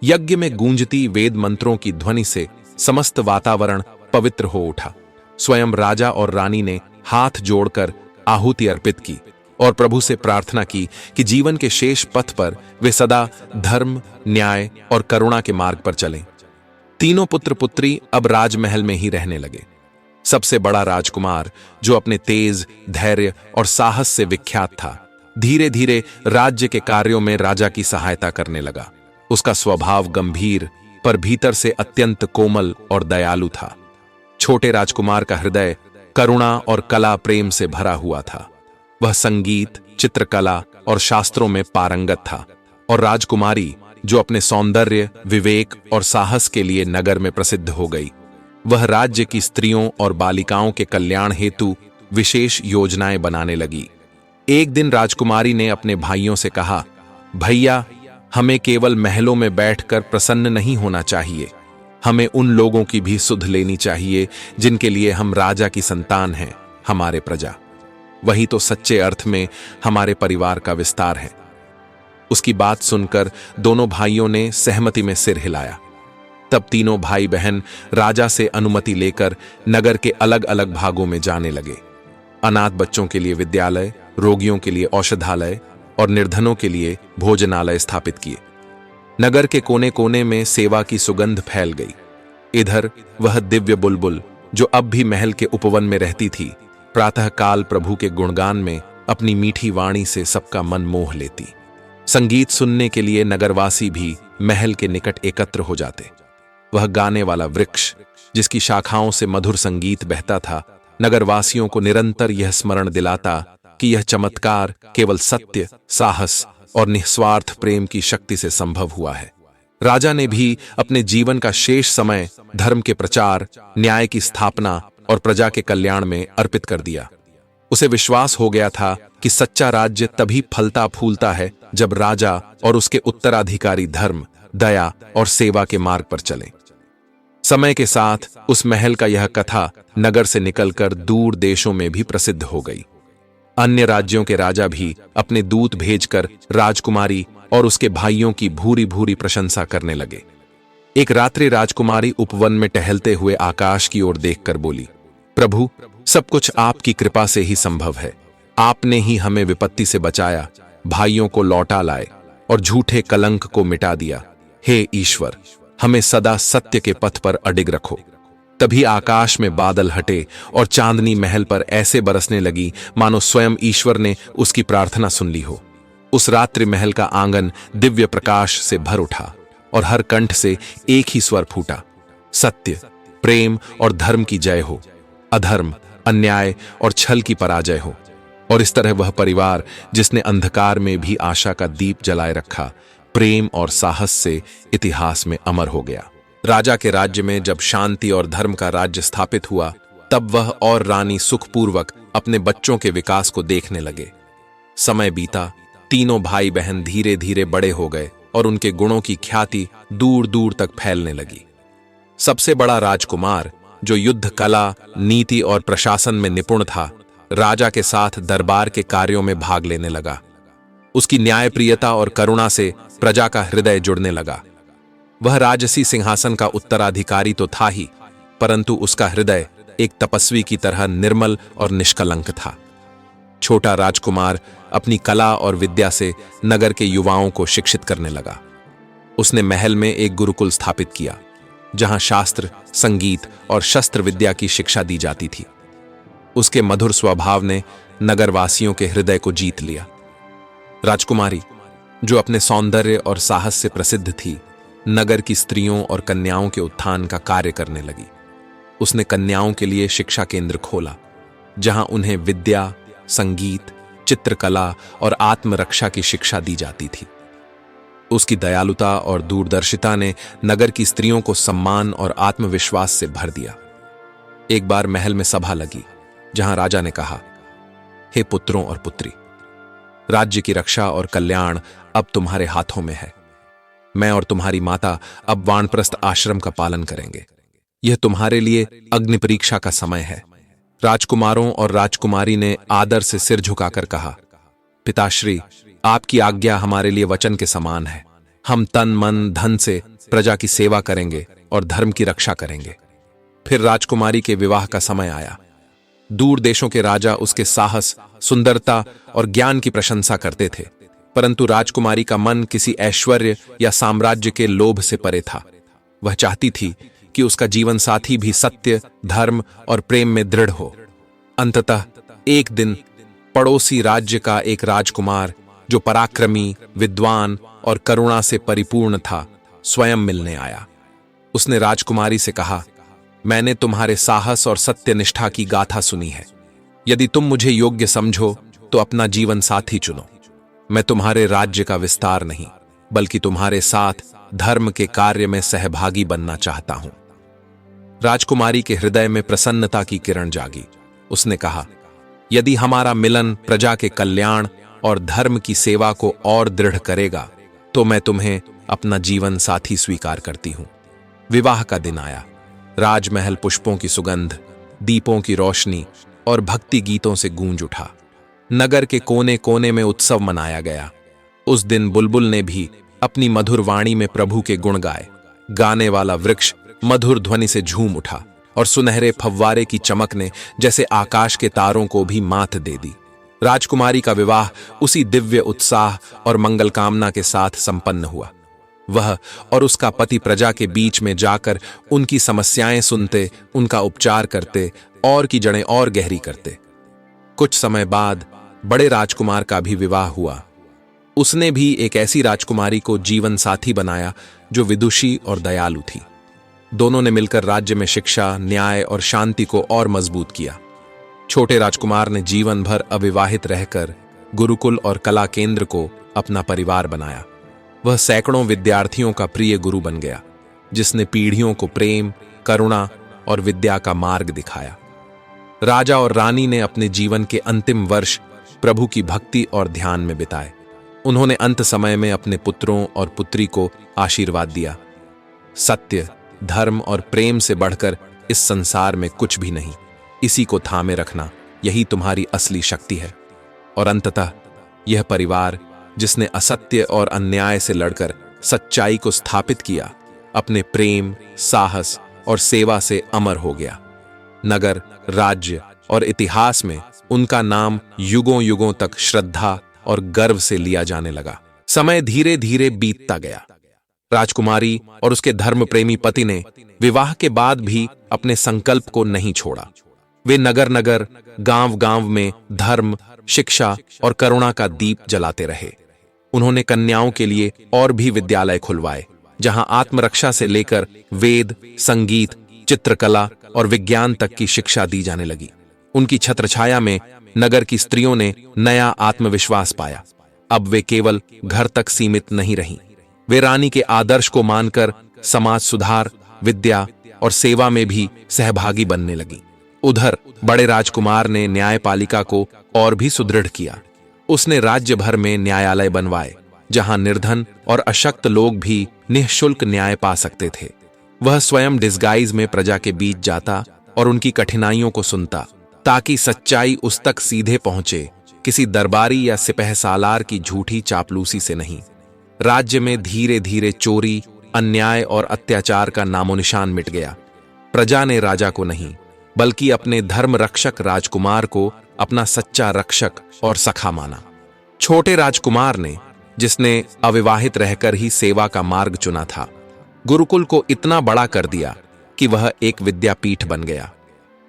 यज्ञ में गूंजती वेद मंत्रों की ध्वनि से समस्त वातावरण पवित्र हो उठा। स्वयं राजा और रानी ने हाथ जोड़कर आहुति अर्पित की और प्रभु से प्रार्थना की कि जीवन के शेष पथ पर वे सदा धर्म, न्याय और करुणा के मार्ग पर चलें। तीनों पुत्र पुत्री अब राजमहल में ही रहने लगे। सबसे बड़ा राजकुमार, जो अपने तेज, धैर्य और साहस से विख्यात था, धीरे धीरे राज्य के कार्यों में राजा की सहायता करने लगा। उसका स्वभाव गंभीर पर भीतर से अत्यंत कोमल और दयालु था। छोटे राजकुमार का हृदय करुणा और कला प्रेम से भरा हुआ था। वह संगीत, चित्रकला और शास्त्रों में पारंगत था और राजकुमारी, जो अपने सौंदर्य, विवेक और साहस के लिए नगर में प्रसिद्ध हो गई, वह राज्य की स्त्रियों और बालिकाओं के कल्याण हेतु विशेष योजनाएं बनाने लगी। एक दिन राजकुमारी ने अपने भाइयों से कहा, भैया, हमें केवल महलों में बैठकर प्रसन्न नहीं होना चाहिए। हमें उन लोगों की भी सुध लेनी चाहिए जिनके लिए हम राजा की संतान हैं, हमारे प्रजा। वही तो सच्चे अर्थ में हमारे परिवार का विस्तार है। उसकी बात सुनकर दोनों भाइयों ने सहमति में सिर हिलाया। तब तीनों भाई बहन राजा से अनुमति लेकर नगर के अलग अलग भागों में जाने लगे। अनाथ बच्चों के लिए विद्यालय, रोगियों के लिए औषधालय और निर्धनों के लिए भोजनालय स्थापित किए। नगर के कोने कोने में सेवा की सुगंध फैल गई। इधर वह दिव्य बुलबुल, जो अब भी महल के उपवन में रहती थी, प्रातःकाल प्रभु के गुणगान में अपनी मीठी वाणी से सबका मन मोह लेती। संगीत सुनने के लिए नगरवासी भी महल के निकट एकत्र हो जाते। वह गाने वाला वृक्ष, जिसकी शाखाओं से मधुर संगीत बहता था, नगरवासियों को निरंतर यह स्मरण दिलाता कि यह चमत्कार केवल सत्य, साहस और निस्वार्थ प्रेम की शक्ति से संभव हुआ है। राजा ने भी अपने जीवन का शेष समय धर्म के प्रचार, न्याय की स्थापना और प्रजा के कल्याण में अर्पित कर दिया। उसे विश्वास हो गया था कि सच्चा राज्य तभी फलता फूलता है जब राजा और उसके उत्तराधिकारी धर्म, दया और सेवा के मार्ग पर चलें। समय के साथ उस महल का यह कथा नगर से निकलकर दूर देशों में भी प्रसिद्ध हो गई। अन्य राज्यों के राजा भी अपने दूत भेजकर राजकुमारी और उसके भाइयों की भूरी भूरी प्रशंसा करने लगे। एक रात्रि राजकुमारी उपवन में टहलते हुए आकाश की ओर देखकर बोली, प्रभु, सब कुछ आपकी कृपा से ही संभव है। आपने ही हमें विपत्ति से बचाया, भाइयों को लौटा लाए और झूठे कलंक को मिटा दिया। हे ईश्वर, हमें सदा सत्य के पथ पर अडिग रखो। तभी आकाश में बादल हटे और चांदनी महल पर ऐसे बरसने लगी मानो स्वयं ईश्वर ने उसकी प्रार्थना सुन ली हो। उस रात्रि महल का आंगन दिव्य प्रकाश से भर उठा और हर कंठ से एक ही स्वर फूटा, सत्य, प्रेम और धर्म की जय हो, अधर्म, अन्याय और छल की पराजय हो। और इस तरह वह परिवार, जिसने अंधकार में भी आशा का दीप जलाए रखा, प्रेम और साहस से इतिहास में अमर हो गया। राजा के राज्य में जब शांति और धर्म का राज्य स्थापित हुआ, तब वह और रानी सुखपूर्वक अपने बच्चों के विकास को देखने लगे। समय बीता, तीनों भाई बहन धीरे धीरे बड़े हो गए और उनके गुणों की ख्याति दूर दूर तक फैलने लगी। सबसे बड़ा राजकुमार, जो युद्ध कला, नीति और प्रशासन में निपुण था, राजा के साथ दरबार के कार्यों में भाग लेने लगा। उसकी न्यायप्रियता और करुणा से प्रजा का हृदय जुड़ने लगा। वह राजसी सिंहासन का उत्तराधिकारी तो था ही, परंतु उसका हृदय एक तपस्वी की तरह निर्मल और निष्कलंक था। छोटा राजकुमार अपनी कला और विद्या से नगर के युवाओं को शिक्षित करने लगा। उसने महल में एक गुरुकुल स्थापित किया, जहां शास्त्र, संगीत और शस्त्र विद्या की शिक्षा दी जाती थी। उसके मधुर स्वभाव ने नगरवासियों के हृदय को जीत लिया। राजकुमारी, जो अपने सौंदर्य और साहस से प्रसिद्ध थी, नगर की स्त्रियों और कन्याओं के उत्थान का कार्य करने लगी। उसने कन्याओं के लिए शिक्षा केंद्र खोला, जहां उन्हें विद्या, संगीत, चित्रकला और आत्मरक्षा की शिक्षा दी जाती थी। उसकी दयालुता और दूरदर्शिता ने नगर की स्त्रियों को सम्मान और आत्मविश्वास से भर दिया। एक बार महल में सभा लगी, जहां राजा ने कहा, हे पुत्रों और पुत्री, राज्य की रक्षा और कल्याण अब तुम्हारे हाथों में है। मैं और तुम्हारी माता अब वानप्रस्थ आश्रम का पालन करेंगे। यह तुम्हारे लिए अग्नि परीक्षा का समय है। राजकुमारों और राजकुमारी ने आदर से सिर झुकाकर कहा, पिताश्री, आपकी आज्ञा हमारे लिए वचन के समान है। हम तन मन धन से प्रजा की सेवा करेंगे और धर्म की रक्षा करेंगे। फिर राजकुमारी के विवाह का समय आया। दूर देशों के राजा उसके साहस, सुंदरता और ज्ञान की प्रशंसा करते थे, परंतु राजकुमारी का मन किसी ऐश्वर्य या साम्राज्य के लोभ से परे था। वह चाहती थी कि उसका जीवन साथी भी सत्य, धर्म और प्रेम में दृढ़ हो। अंततः एक दिन पड़ोसी राज्य का एक राजकुमार, जो पराक्रमी, विद्वान और करुणा से परिपूर्ण था, स्वयं मिलने आया। उसने राजकुमारी से कहा, मैंने तुम्हारे साहस और सत्यनिष्ठा की गाथा सुनी है। यदि तुम मुझे योग्य समझो तो अपना जीवन साथी चुनो। मैं तुम्हारे राज्य का विस्तार नहीं, बल्कि तुम्हारे साथ धर्म के कार्य में सहभागी बनना चाहता हूं। राजकुमारी के हृदय में प्रसन्नता की किरण जागी। उसने कहा, यदि हमारा मिलन प्रजा के कल्याण और धर्म की सेवा को और दृढ़ करेगा, तो मैं तुम्हें अपना जीवन साथी स्वीकार करती हूं। विवाह का दिन आया। राजमहल पुष्पों की सुगंध, दीपों की रोशनी और भक्ति गीतों से गूंज उठा। नगर के कोने कोने में उत्सव मनाया गया। उस दिन बुलबुल ने भी अपनी मधुर वाणी में प्रभु के गुण गाए। गाने वाला वृक्ष मधुर ध्वनि से झूम उठा और सुनहरे फव्वारे की चमक ने जैसे आकाश के तारों को भी मात दे दी। राजकुमारी का विवाह उसी दिव्य उत्साह और मंगल कामना के साथ संपन्न हुआ। वह और उसका पति प्रजा के बीच में जाकर उनकी समस्याएं सुनते, उनका उपचार करते और की जड़ें और गहरी करते। कुछ समय बाद बड़े राजकुमार का भी विवाह हुआ। उसने भी एक ऐसी राजकुमारी को जीवन साथी बनाया जो विदुषी और दयालु थी। दोनों ने मिलकर राज्य में शिक्षा, न्याय और शांति को और मजबूत किया। छोटे राजकुमार ने जीवन भर अविवाहित रहकर गुरुकुल और कला केंद्र को अपना परिवार बनाया। वह सैकड़ों विद्यार्थियों का प्रिय गुरु बन गया, जिसने पीढ़ियों को प्रेम, करुणा और विद्या का मार्ग दिखाया। राजा और रानी ने अपने जीवन के अंतिम वर्ष प्रभु की भक्ति और ध्यान में बिताए। उन्होंने अंत समय में अपने पुत्रों और पुत्री को आशीर्वाद दिया। सत्य, धर्म और प्रेम से बढ़कर इस संसार में कुछ भी नहीं। इसी को थामे रखना, यही तुम्हारी असली शक्ति है। और अंततः यह परिवार, जिसने असत्य और अन्याय से लड़कर सच्चाई को स्थापित किया, अपने प्रेम, साहस और सेवा से अमर हो गया। नगर, राज्य और इतिहास में उनका नाम युगों युगों तक श्रद्धा और गर्व से लिया जाने लगा। समय धीरे धीरे बीतता गया। राजकुमारी और उसके धर्म प्रेमी पति ने विवाह के बाद भी अपने संकल्प को नहीं छोड़ा। वे नगर नगर, गांव गांव में धर्म, शिक्षा और करुणा का दीप जलाते रहे। उन्होंने कन्याओं के लिए और भी विद्यालय खुलवाए, जहां आत्मरक्षा से लेकर वेद, संगीत, चित्रकला और विज्ञान तक की शिक्षा दी जाने लगी। उनकी छत्रछाया में नगर की स्त्रियों ने नया आत्मविश्वास पाया। अब वे केवल घर तक सीमित नहीं रहीं। वे रानी के आदर्श को मानकर समाज सुधार, विद्या और सेवा में भी सहभागी बनने लगी। उधर बड़े राजकुमार ने न्यायपालिका को और भी सुदृढ़ किया। उसने राज्य भर में न्यायालय बनवाए, जहां निर्धन और अशक्त लोग भी निःशुल्क न्याय पा सकते थे। वह स्वयं डिस्गाइज में प्रजा के बीच जाता और उनकी कठिनाइयों को सुनता, ताकि सच्चाई उस तक सीधे पहुंचे, किसी दरबारी या सिपह सालार की झूठी चापलूसी से नहीं। राज्य में धीरे धीरे चोरी, अन्याय और अत्याचार का नामोनिशान मिट गया। प्रजा ने राजा को नहीं, बल्कि अपने धर्म रक्षक राजकुमार को अपना सच्चा रक्षक और सखा माना। छोटे राजकुमार ने, जिसने अविवाहित रहकर ही सेवा का मार्ग चुना था, गुरुकुल को इतना बड़ा कर दिया कि वह एक विद्यापीठ बन गया।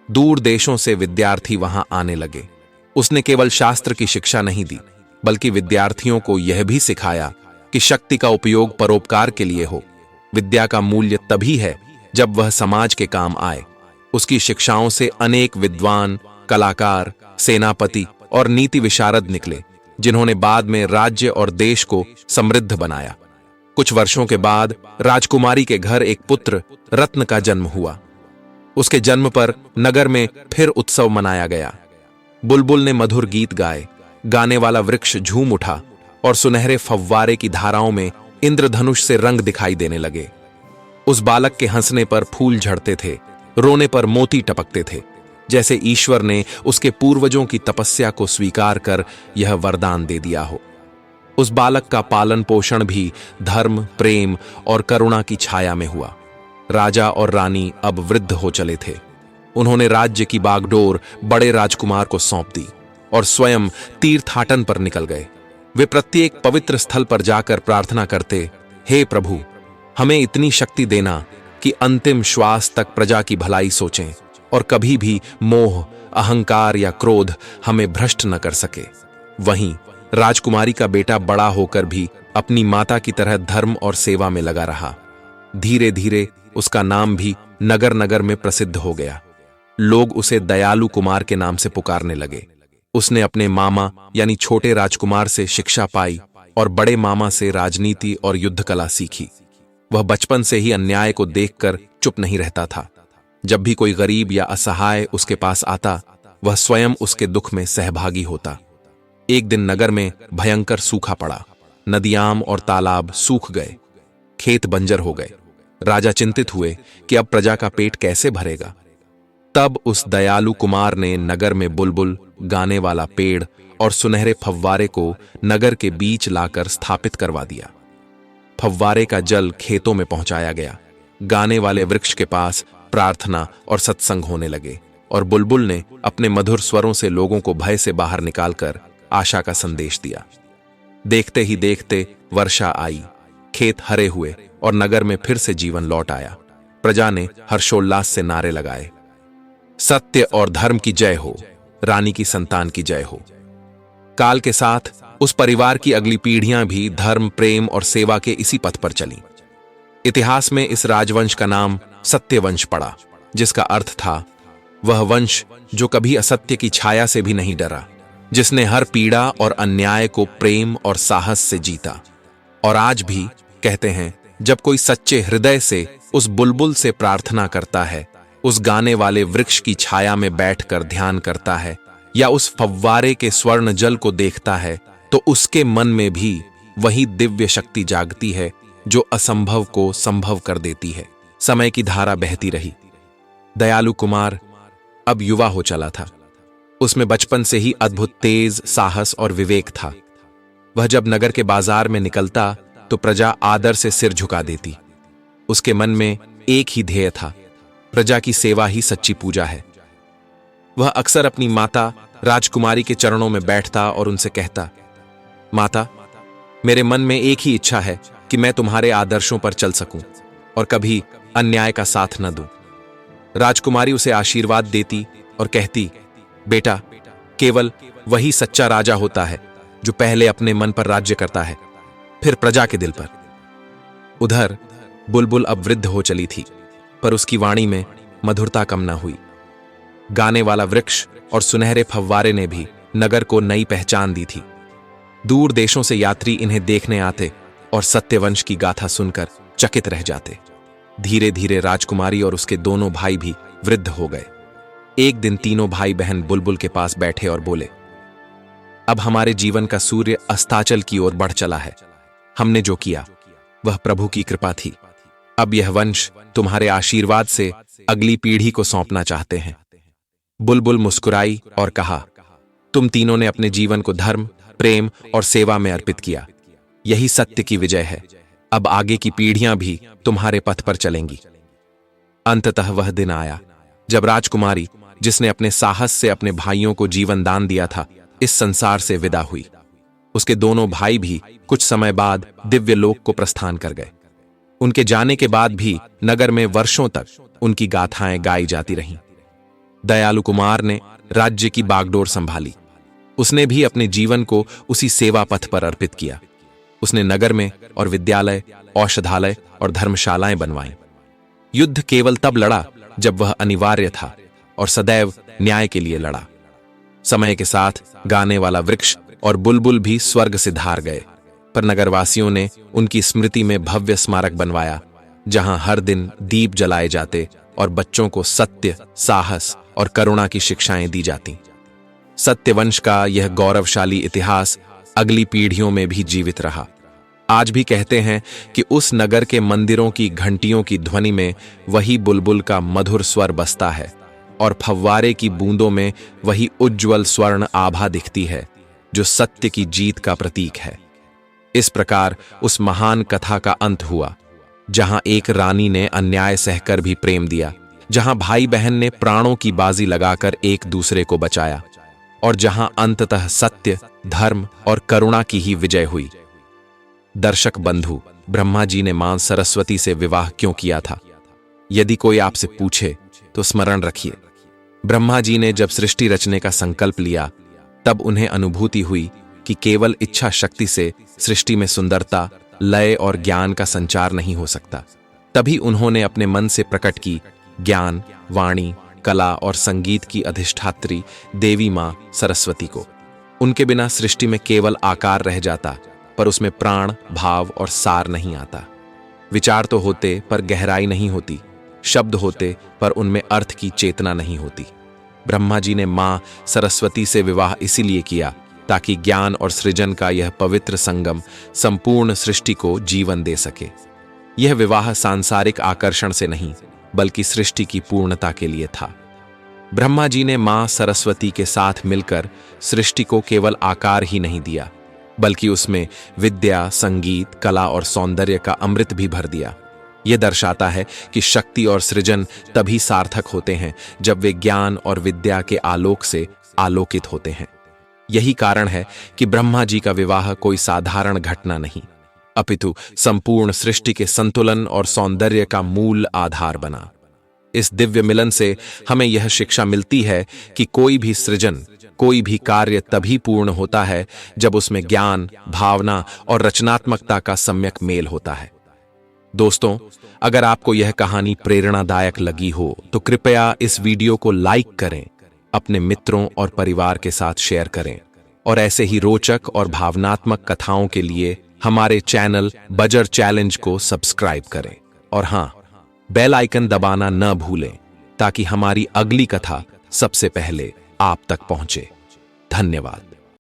दूर देशों से विद्यार्थी वहां आने लगे। उसने केवल शास्त्र की शिक्षा नहीं दी, बल्कि विद्यार्थियों को यह भी सिखाया कि शक्ति का उपयोग परोपकार के लिए हो। विद्या का मूल्य तभी है जब वह समाज के काम आए। उसकी शिक्षाओं से अनेक विद्वान, कलाकार, सेनापति और नीति विशारद निकले, जिन्होंने बाद में राज्य और देश को समृद्ध बनाया। कुछ वर्षों के बाद राजकुमारी के घर एक पुत्र रत्न का जन्म हुआ। उसके जन्म पर नगर में फिर उत्सव मनाया गया। बुलबुल ने मधुर गीत गाए, गाने वाला वृक्ष झूम उठा और सुनहरे फव्वारे की धाराओं में इंद्रधनुष से रंग दिखाई देने लगे। उस बालक के हंसने पर फूल झड़ते थे, रोने पर मोती टपकते थे, जैसे ईश्वर ने उसके पूर्वजों की तपस्या को स्वीकार कर यह वरदान दे दिया हो। उस बालक का पालन पोषण भी धर्म, प्रेम और करुणा की छाया में हुआ। राजा और रानी अब वृद्ध हो चले थे। उन्होंने राज्य की बागडोर बड़े राजकुमार को सौंप दी और स्वयं तीर्थाटन पर निकल गए। वे प्रत्येक पवित्र स्थल पर जाकर प्रार्थना करते, हे प्रभु, हमें इतनी शक्ति देना कि अंतिम श्वास तक प्रजा की भलाई सोचें और कभी भी मोह, अहंकार या क्रोध हमें भ्रष्ट न कर सके। वहीं राजकुमारी का बेटा बड़ा होकर भी अपनी माता की तरह धर्म और सेवा में लगा रहा। धीरे धीरे उसका नाम भी नगर नगर में प्रसिद्ध हो गया। लोग उसे दयालु कुमार के नाम से पुकारने लगे। उसने अपने मामा यानी छोटे राजकुमार से शिक्षा पाई और बड़े मामा से राजनीति और युद्ध कला सीखी। वह बचपन से ही अन्याय को देखकर चुप नहीं रहता था। जब भी कोई गरीब या असहाय उसके पास आता, वह स्वयं उसके दुख में सहभागी होता। एक दिन नगर में भयंकर सूखा पड़ा। नदियां और तालाब सूख गए, खेत बंजर हो गए। राजा चिंतित हुए कि अब प्रजा का पेट कैसे भरेगा। तब उस दयालु कुमार ने नगर में बुलबुल, गाने वाला पेड़ और सुनहरे फव्वारे को नगर के बीच लाकर स्थापित करवा दिया। फव्वारे का जल खेतों में पहुंचाया गया। गाने वाले वृक्ष के पास प्रार्थना और सत्संग होने लगे और बुलबुल ने अपने मधुर स्वरों से लोगों को भय से बाहर निकालकर आशा का संदेश दिया। देखते ही देखते वर्षा आई, खेत हरे हुए और नगर में फिर से जीवन लौट आया। प्रजा ने हर्षोल्लास से नारे लगाए, सत्य और धर्म की जय हो, रानी की संतान की जय हो। काल के साथ उस परिवार की अगली पीढ़ियां भी धर्म, प्रेम और सेवा के इसी पथ पर चलीं। इतिहास में इस राजवंश का नाम सत्यवंश पड़ा, जिसका अर्थ था वह वंश जो कभी असत्य की छाया से भी नहीं डरा, जिसने हर पीड़ा और अन्याय को प्रेम और साहस से जीता। और आज भी कहते हैं, जब कोई सच्चे हृदय से उस बुलबुल से प्रार्थना करता है, उस गाने वाले वृक्ष की छाया में बैठकर ध्यान करता है, या उस फव्वारे के स्वर्ण जल को देखता है, तो उसके मन में भी वही दिव्य शक्ति जागती है जो असंभव को संभव कर देती है। समय की धारा बहती रही। दयालु कुमार अब युवा हो चला था। उसमें बचपन से ही अद्भुत तेज, साहस और विवेक था। वह जब नगर के बाजार में निकलता तो प्रजा आदर से सिर झुका देती। उसके मन में एक ही ध्येय था, प्रजा की सेवा ही सच्ची पूजा है। वह अक्सर अपनी माता राजकुमारी के चरणों में बैठता और उनसे कहता, माता, मेरे मन में एक ही इच्छा है कि मैं तुम्हारे आदर्शों पर चल सकूं और कभी अन्याय का साथ न दूं। राजकुमारी उसे आशीर्वाद देती और कहती, बेटा, केवल वही सच्चा राजा होता है जो पहले अपने मन पर राज्य करता है, फिर प्रजा के दिल पर। उधर बुलबुल अब वृद्ध हो चली थी, पर उसकी वाणी में मधुरता कम न हुई। गाने वाला वृक्ष और सुनहरे फव्वारे ने भी नगर को नई पहचान दी थी। दूर देशों से यात्री इन्हें देखने आते और सत्यवंश की गाथा सुनकर चकित रह जाते। धीरे धीरे राजकुमारी और उसके दोनों भाई भी वृद्ध हो गए। एक दिन तीनों भाई बहन बुलबुल के पास बैठे और बोले, अब हमारे जीवन का सूर्य अस्ताचल की ओर बढ़ चला है। हमने जो किया वह प्रभु की कृपा थी। अब यह वंश तुम्हारे आशीर्वाद से अगली पीढ़ी को सौंपना चाहते हैं। बुलबुल मुस्कुराई और कहा, तुम तीनों ने अपने जीवन को धर्म, प्रेम और सेवा में अर्पित किया। यही सत्य की विजय है। अब आगे की पीढ़ियां भी तुम्हारे पथ पर चलेंगी। अंततः वह दिन आया जब राजकुमारी, जिसने अपने साहस से अपने भाइयों को जीवन दान दिया था, इस संसार से विदा हुई। उसके दोनों भाई भी कुछ समय बाद दिव्य लोक को प्रस्थान कर गए। उनके जाने के बाद भी नगर में वर्षों तक उनकी गाथाएं गाई जाती रहीं। दयालु कुमार ने राज्य की बागडोर संभाली। उसने भी अपने जीवन को उसी सेवा पथ पर अर्पित किया। उसने नगर में और विद्यालय, औषधालय और धर्मशालाएं बनवाईं। युद्ध केवल तब लड़ा जब वह अनिवार्य था और सदैव न्याय के लिए लड़ा। समय के साथ गाने वाला वृक्ष और बुलबुल भी स्वर्ग से धार गए, पर नगरवासियों ने उनकी स्मृति में भव्य स्मारक बनवाया, जहां हर दिन दीप जलाए जाते और बच्चों को सत्य, साहस और करुणा की शिक्षाएं दी जाती। सत्यवंश का यह गौरवशाली इतिहास अगली पीढ़ियों में भी जीवित रहा। आज भी कहते हैं कि उस नगर के मंदिरों की घंटियों की ध्वनि में वही बुलबुल का मधुर स्वर बसता है और फव्वारे की बूंदों में वही उज्ज्वल स्वर्ण आभा दिखती है जो सत्य की जीत का प्रतीक है। इस प्रकार उस महान कथा का अंत हुआ, जहां एक रानी ने अन्याय सहकर भी प्रेम दिया, जहां भाई बहन ने प्राणों की बाजी लगाकर एक दूसरे को बचाया, और जहां अंततः सत्य, धर्म और करुणा की ही विजय हुई। दर्शक बंधु, ब्रह्मा जी ने मां सरस्वती से विवाह क्यों किया था? यदि कोई आपसे पूछे तो स्मरण रखिए, ब्रह्मा जी ने जब सृष्टि रचने का संकल्प लिया, तब उन्हें अनुभूति हुई कि केवल इच्छा शक्ति से सृष्टि में सुंदरता, लय और ज्ञान का संचार नहीं हो सकता। तभी उन्होंने अपने मन से प्रकट की ज्ञान, वाणी, कला और संगीत की अधिष्ठात्री देवी मां सरस्वती को। उनके बिना सृष्टि में केवल आकार रह जाता, पर उसमें प्राण, भाव और सार नहीं आता। विचार तो होते पर गहराई नहीं होती, शब्द होते पर उनमें अर्थ की चेतना नहीं होती। ब्रह्मा जी ने मां सरस्वती से विवाह इसीलिए किया ताकि ज्ञान और सृजन का यह पवित्र संगम संपूर्ण सृष्टि को जीवन दे सके। यह विवाह सांसारिक आकर्षण से नहीं, बल्कि सृष्टि की पूर्णता के लिए था। ब्रह्मा जी ने मां सरस्वती के साथ मिलकर सृष्टि को केवल आकार ही नहीं दिया, बल्कि उसमें विद्या, संगीत, कला और सौंदर्य का अमृत भी भर दिया। यह दर्शाता है कि शक्ति और सृजन तभी सार्थक होते हैं जब वे ज्ञान और विद्या के आलोक से आलोकित होते हैं। यही कारण है कि ब्रह्मा जी का विवाह कोई साधारण घटना नहीं, अपितु संपूर्ण सृष्टि के संतुलन और सौंदर्य का मूल आधार बना। इस दिव्य मिलन से हमें यह शिक्षा मिलती है कि कोई भी सृजन, कोई भी कार्य तभी पूर्ण होता है जब उसमें ज्ञान, भावना और रचनात्मकता का सम्यक मेल होता है। दोस्तों, अगर आपको यह कहानी प्रेरणादायक लगी हो तो कृपया इस वीडियो को लाइक करें, अपने मित्रों और परिवार के साथ शेयर करें और ऐसे ही रोचक और भावनात्मक कथाओं के लिए हमारे चैनल बजर चैलेंज को सब्सक्राइब करें। और हाँ, बेल आइकन दबाना न भूलें ताकि हमारी अगली कथा सबसे पहले आप तक पहुंचे। धन्यवाद।